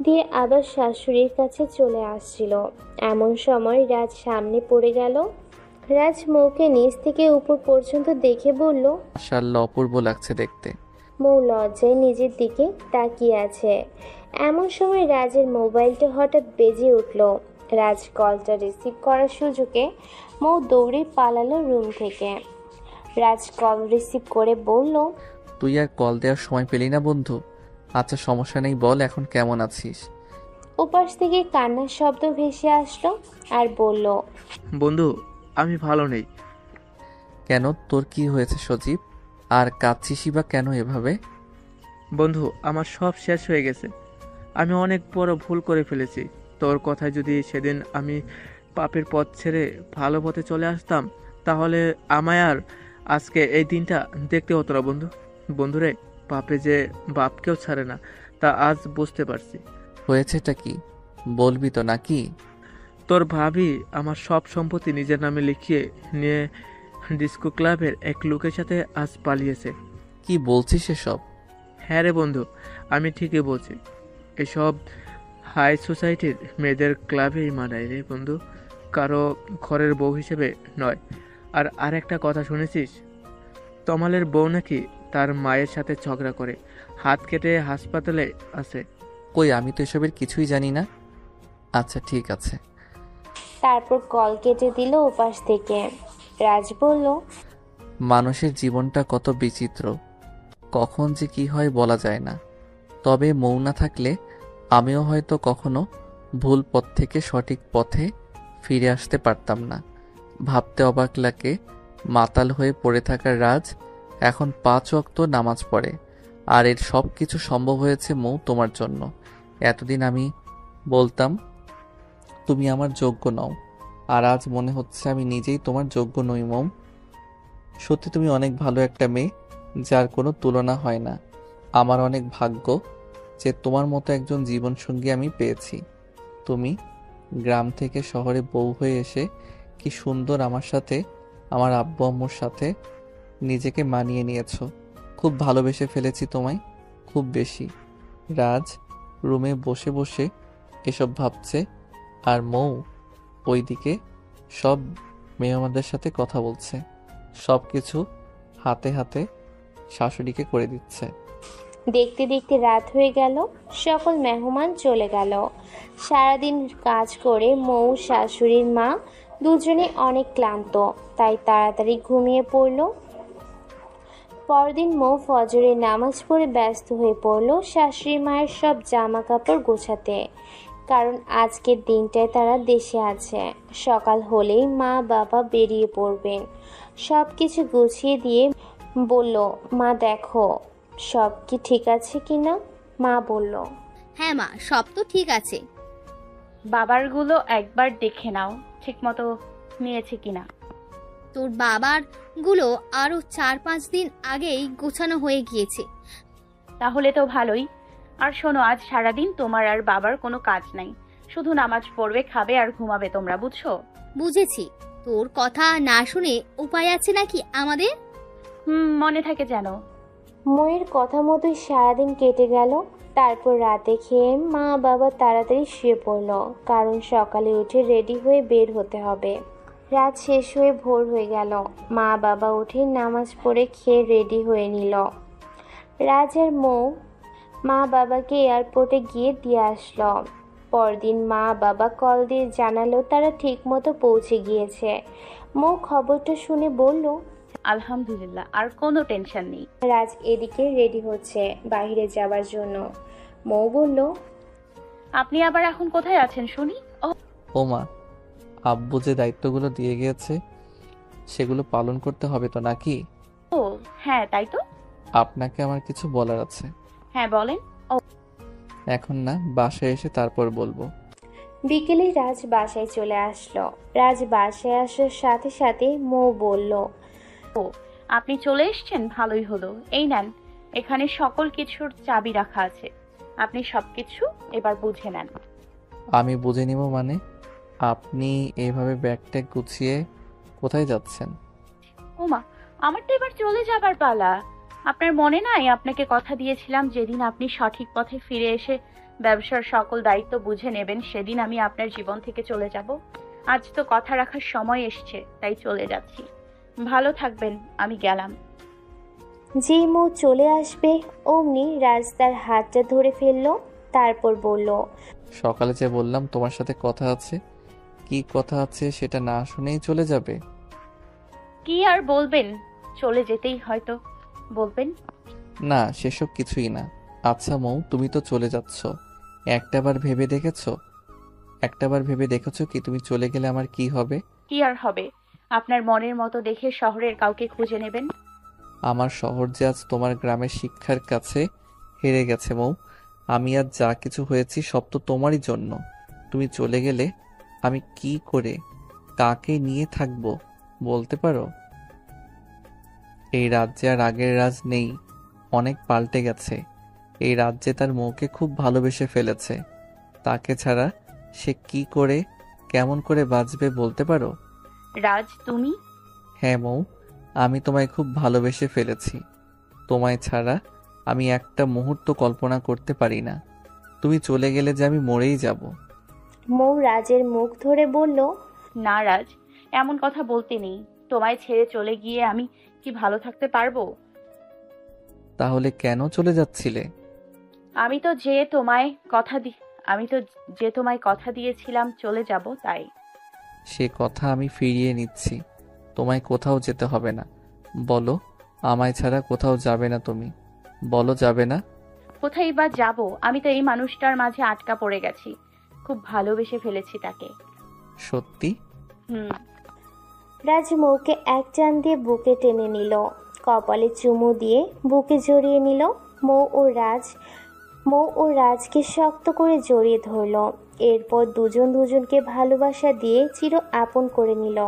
দিয়ে আবার শাশুড়ির কাছে চলে আসছিল। এমন সময় রাজ সামনে পড়ে গেল। রাজ মৌকে নিচ থেকে উপর পর্যন্ত দেখে বলল, মাশাআল্লাহ, অপূর্ব লাগছে দেখতে। মৌ লজ্জায় নিজের দিকে তাকিয়ে আছে। এমন সময় রাজের মোবাইলটা হঠাৎ বেজে উঠল। রাজ কলটা রিসিভ করার সুযোগে মৌ দৌড়ে পালালো রুম থেকে। রাজ কল রিসিভ করে বলল, তুই আর কল দেওয়ার সময় পেলি না বন্ধু? আচ্ছা সমস্যা নেই, বল এখন কেমন আছিস? ওপাশ থেকে কান্নার শব্দ ভেসে আসলো আর বলল, বন্ধু, আমি ভালো নেই। কেন, তোর কি হয়েছে সজীব? আর কাঁদছিসই বা কেন এভাবে? বন্ধু, আমার সব শেষ হয়ে গেছে। আমি অনেক বড় ভুল করে ফেলেছি। তোর কথায় যদি সেদিন আমি পাপের পথ ছেড়ে ভালো পথে চলে আসতাম, তাহলে আমায় আর আজকে এই দিনটা দেখতে হতো না বন্ধু। বন্ধুরে, পাপে যে বাপকেও ছাড়ে না, তা আজ বুঝতে পারছি। হয়েছেটা কি বলবি তো নাকি? তোর ভাবি আমার সব সম্পত্তি নিজের নামে লিখিয়ে নিয়ে ডিস্কো ক্লাবের এক লোকের সাথে আজ পালিয়েছে। কি বলছিস এসব? হ্যাঁ রে বন্ধু, আমি ঠিকই বলছি। এসব হাই সোসাইটির মেয়েদের ক্লাবেই মানায় রে বন্ধু, কারো ঘরের বউ হিসেবে নয়। আর আরেকটা কথা শুনেছিস? তমালের বউ নাকি তার মায়ের সাথে ঝগড়া করে হাত কেটে হাসপাতালে আছে। কই, আমি তো এসবের কিছুই জানি না। আচ্ছা ঠিক আছে। তারপর কল কেটে দিল ওপাশ থেকে। রাজ বলল, মানুষের জীবনটা কত বিচিত্র, কখন যে কি হয় বলা যায় না। তবে মৌ না থাকলে আমিও হয়তো কখনো ভুল পথ থেকে সঠিক পথে ফিরে আসতে পারতাম না। ভাবতে অবাক লাগে, মাতাল হয়ে পড়ে থাকা রাজ এখন 5 ওয়াক্ত নামাজ পড়ে। আর এর সব কিছু সম্ভব হয়েছে মৌ তোমার জন্য। এতদিন আমি বলতাম তুমি আমার যোগ্য নও, আর আজ মনে হচ্ছে আমি নিজেই তোমার যোগ্য নই মৌ। সত্যি তুমি অনেক ভালো একটা মেয়ে, যার কোনো তুলনা হয় না। আমার অনেক ভাগ্য যে তোমার মতো একজন জীবনসঙ্গী আমি পেয়েছি। তুমি গ্রাম থেকে শহরে বউ হয়ে এসে কি সুন্দর আমার সাথে, আমার আব্বু আম্মুর সাথে নিজেকে মানিয়ে নিয়েছো। খুব ভালোবেসে ফেলেছি তোমায়, খুব বেশি। রাজ রুমে বসে বসে এসব ভাবছে, আর মৌ ওইদিকে সব মেহমানদের সাথে কথা বলছে। সব কিছু হাতে হাতে শাশুড়িকে করে দিচ্ছে। দেখতে দেখতে রাত হয়ে গেল। সকল মেহমান চলে গেল। সারাদিন কাজ করে মৌ শাশুড়ির মা দুজনে অনেক ক্লান্ত, তাই তাড়াতাড়ি ঘুমিয়ে পড়ল। পরদিন মৌ ফজরের নামাজ পড়ে ব্যস্ত হয়ে পড়ল শাশুড়ি মায়ের সব জামা কাপড় গোছাতে, কারণ আজকের দিনটায় তারা দেশে আছে। সকাল হলেই মা বাবা বেরিয়ে পড়বেন। সব কিছু গুছিয়ে দিয়ে বলল, মা দেখো সব কি ঠিক আছে কিনা। মা বলল, হ্যাঁ মা, সব তো ঠিক আছে। বাবারগুলো একবার দেখে নাও ঠিক মতো নিয়েছে কিনা। তোর বাবার গুলো আরো 4-5 দিন আগেই গোছানো হয়ে গিয়েছে। তাহলে তো ভালোই। আর শোনো, আজ সারাদিন তোমার আর বাবার কোনো কাজ নাই, শুধু নামাজ পড়বে, খাবে আর ঘুমাবে তোমরা, বুঝছো? বুঝেছি। তোর কথা না শুনে উপায় আছে নাকি আমাদের? মনে থাকে যেন। ময়ের কথা মতোই সারাদিন কেটে গেল। তারপর রাতে খেয়ে মা বাবা তাড়াতাড়ি শুয়ে পড়ল, কারণ সকালে উঠে রেডি হয়ে বের হতে হবে। রাত শেষ হয়ে ভোর হয়ে গেল। মা বাবা উঠে নামাজ পড়ে খেয়ে রেডি হয়ে নিল। রাজ আর মৌ মা বাবাকে এয়ারপোর্টে গিয়ে দিয়ে আসলো। পরদিন মা বাবা কল দিয়ে জানালো তারা ঠিকমতো পৌঁছে গিয়েছে। মৌ খবরটা শুনে বলল, আলহামদুলিল্লাহ, আর কোনো টেনশন নেই। রাজ এদিকে রেডি হচ্ছে বাইরে যাওয়ার জন্য। মৌ বলল, আপনি আবার এখন কোথায় আছেন শুনি? ও মা, আব্বু যে দায়িত্বগুলো দিয়ে গিয়েছে সেগুলো পালন করতে হবে তো নাকি? ও হ্যাঁ, তাই তো। আপনাকে আমার কিছু বলার আছে। হ্যাঁ বলেন। এখন না, বাসায় এসে তারপর বলবো। বিকেলে রাজ বাসায় চলে আসলো। রাজ বাসায় আসার সাথে সাথে মৌ বলল, আপনি চলে এসেছেন, ভালোই হলো। এই নেন, এখানে সকল কিছুর চাবি রাখা আছে, আপনি সবকিছু এবার বুঝে নেন। আমি বুঝে নিব মানে? আপনি এইভাবে ব্যাগ ট্যাগ গুছিয়ে কোথায় যাচ্ছেন? ওমা, আমার তো এবার চলে যাবার পালা। আপনার মনে নাই আপনাকে কথা দিয়েছিলাম যেদিন আপনি সঠিক পথে ফিরে এসে ব্যবসার সকল দায়িত্ব বুঝে নেবেন সেদিন আমি আপনার জীবন থেকে চলে যাব। আজ তো কথা রাখার সময় এসছে, তাই চলে যাচ্ছি। ভালো থাকবেন, আমি গেলাম। যে মৌ চলে আসবে অমনি রাজ তার হাতটা ধরে ফেলল। তারপর বলল, সকালে যে বললাম তোমার সাথে কথা আছে, কি কথা আছে সেটা না শুনেই চলে যাবে? কি আর বলবেন, চলে যেতেই হয়তো বলবেন। না, সেসব কিছুই না। আচ্ছা মৌ, তুমি তো চলে যাচ্ছ, একটাবার ভেবে দেখেছো কি তুমি চলে গেলে আমার কি হবে? কি আর হবে, আপনার মনের মতো দেখে শহরের কাউকে খুঁজে নেবেন। আমার শহর যে আজ তোমার গ্রামের শিক্ষার কাছে হেরে গেছে মৌ। আমি আজ যা কিছু হয়েছি সব তো তোমারই জন্য। তুমি চলে গেলে আমি কি করে, কাকে নিয়ে থাকবো বলতে পারো? এই রাজ্যে আর আগের রাজ নেই, অনেক পাল্টে গেছে। এই রাজ্যে তার মৌকে খুব ভালোবেসে ফেলেছে, তাকে ছাড়া সে কি করে, কেমন করে বাঁচবে বলতে পারো? রাজ, তুমি? হ্যাঁ মৌ, আমি তোমায় খুব ভালোবেসে ফেলেছি। তোমায় ছাড়া আমি একটা মুহূর্ত কল্পনা করতে পারি না। তুমি চলে গেলে যে আমি মরেই যাব। মৌ রাজের মুখ ধরে বলল, না রাজ, এমন কথা বলতে নেই। তোমায় ছেড়ে চলে গিয়ে আমি কি ভালো থাকতে পারবো? তাহলে কেন চলে যাচ্ছিলে? আমি তো যে তোমায় কথা দিয়েছিলাম চলে যাব, তাই। সে কথা আমি ফিরিয়ে নিচ্ছি। তোমায় কোথাও যেতে হবে না। বলো, আমায় ছাড়া কোথাও যাবে না তুমি? বলো, যাবে না? কোথায় বা যাব? আমি তো এই মানুষটার মাঝে আটকা পড়ে গেছি, খুব ভালোবেসে ফেলেছি তাকে। সত্যি? রাজ মৌকে এক টান দিয়ে বুকে টেনে নিল, কপালে চুমু দিয়ে বুকে জড়িয়ে নিল। মৌ ও রাজকে শক্ত করে জড়িয়ে ধরল। এরপর দুজন দুজনকে ভালোবাসা দিয়ে চির আপন করে নিল।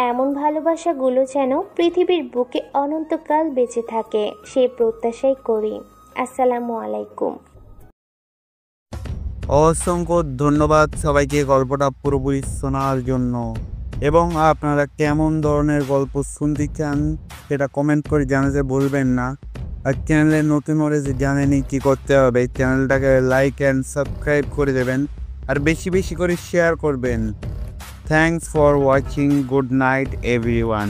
এমন ভালোবাসাগুলো যেন পৃথিবীর বুকে অনন্তকাল বেঁচে থাকে, সেই প্রত্যাশাই করি। আসসালামু আলাইকুম। অসংখ্য ধন্যবাদ সবাইকে গল্পটা পুরোপুরি শোনার জন্য। এবং আপনারা কেমন ধরনের গল্প শুনতে চান সেটা কমেন্ট করে জানাতে ভুলবেন না। আর চ্যানেলে নতুন হলে যে জানেনই কী করতে হবে, চ্যানেলটাকে লাইক অ্যান্ড সাবস্ক্রাইব করে দেবেন আর বেশি বেশি করে শেয়ার করবেন। Thanks for watching. Good night everyone.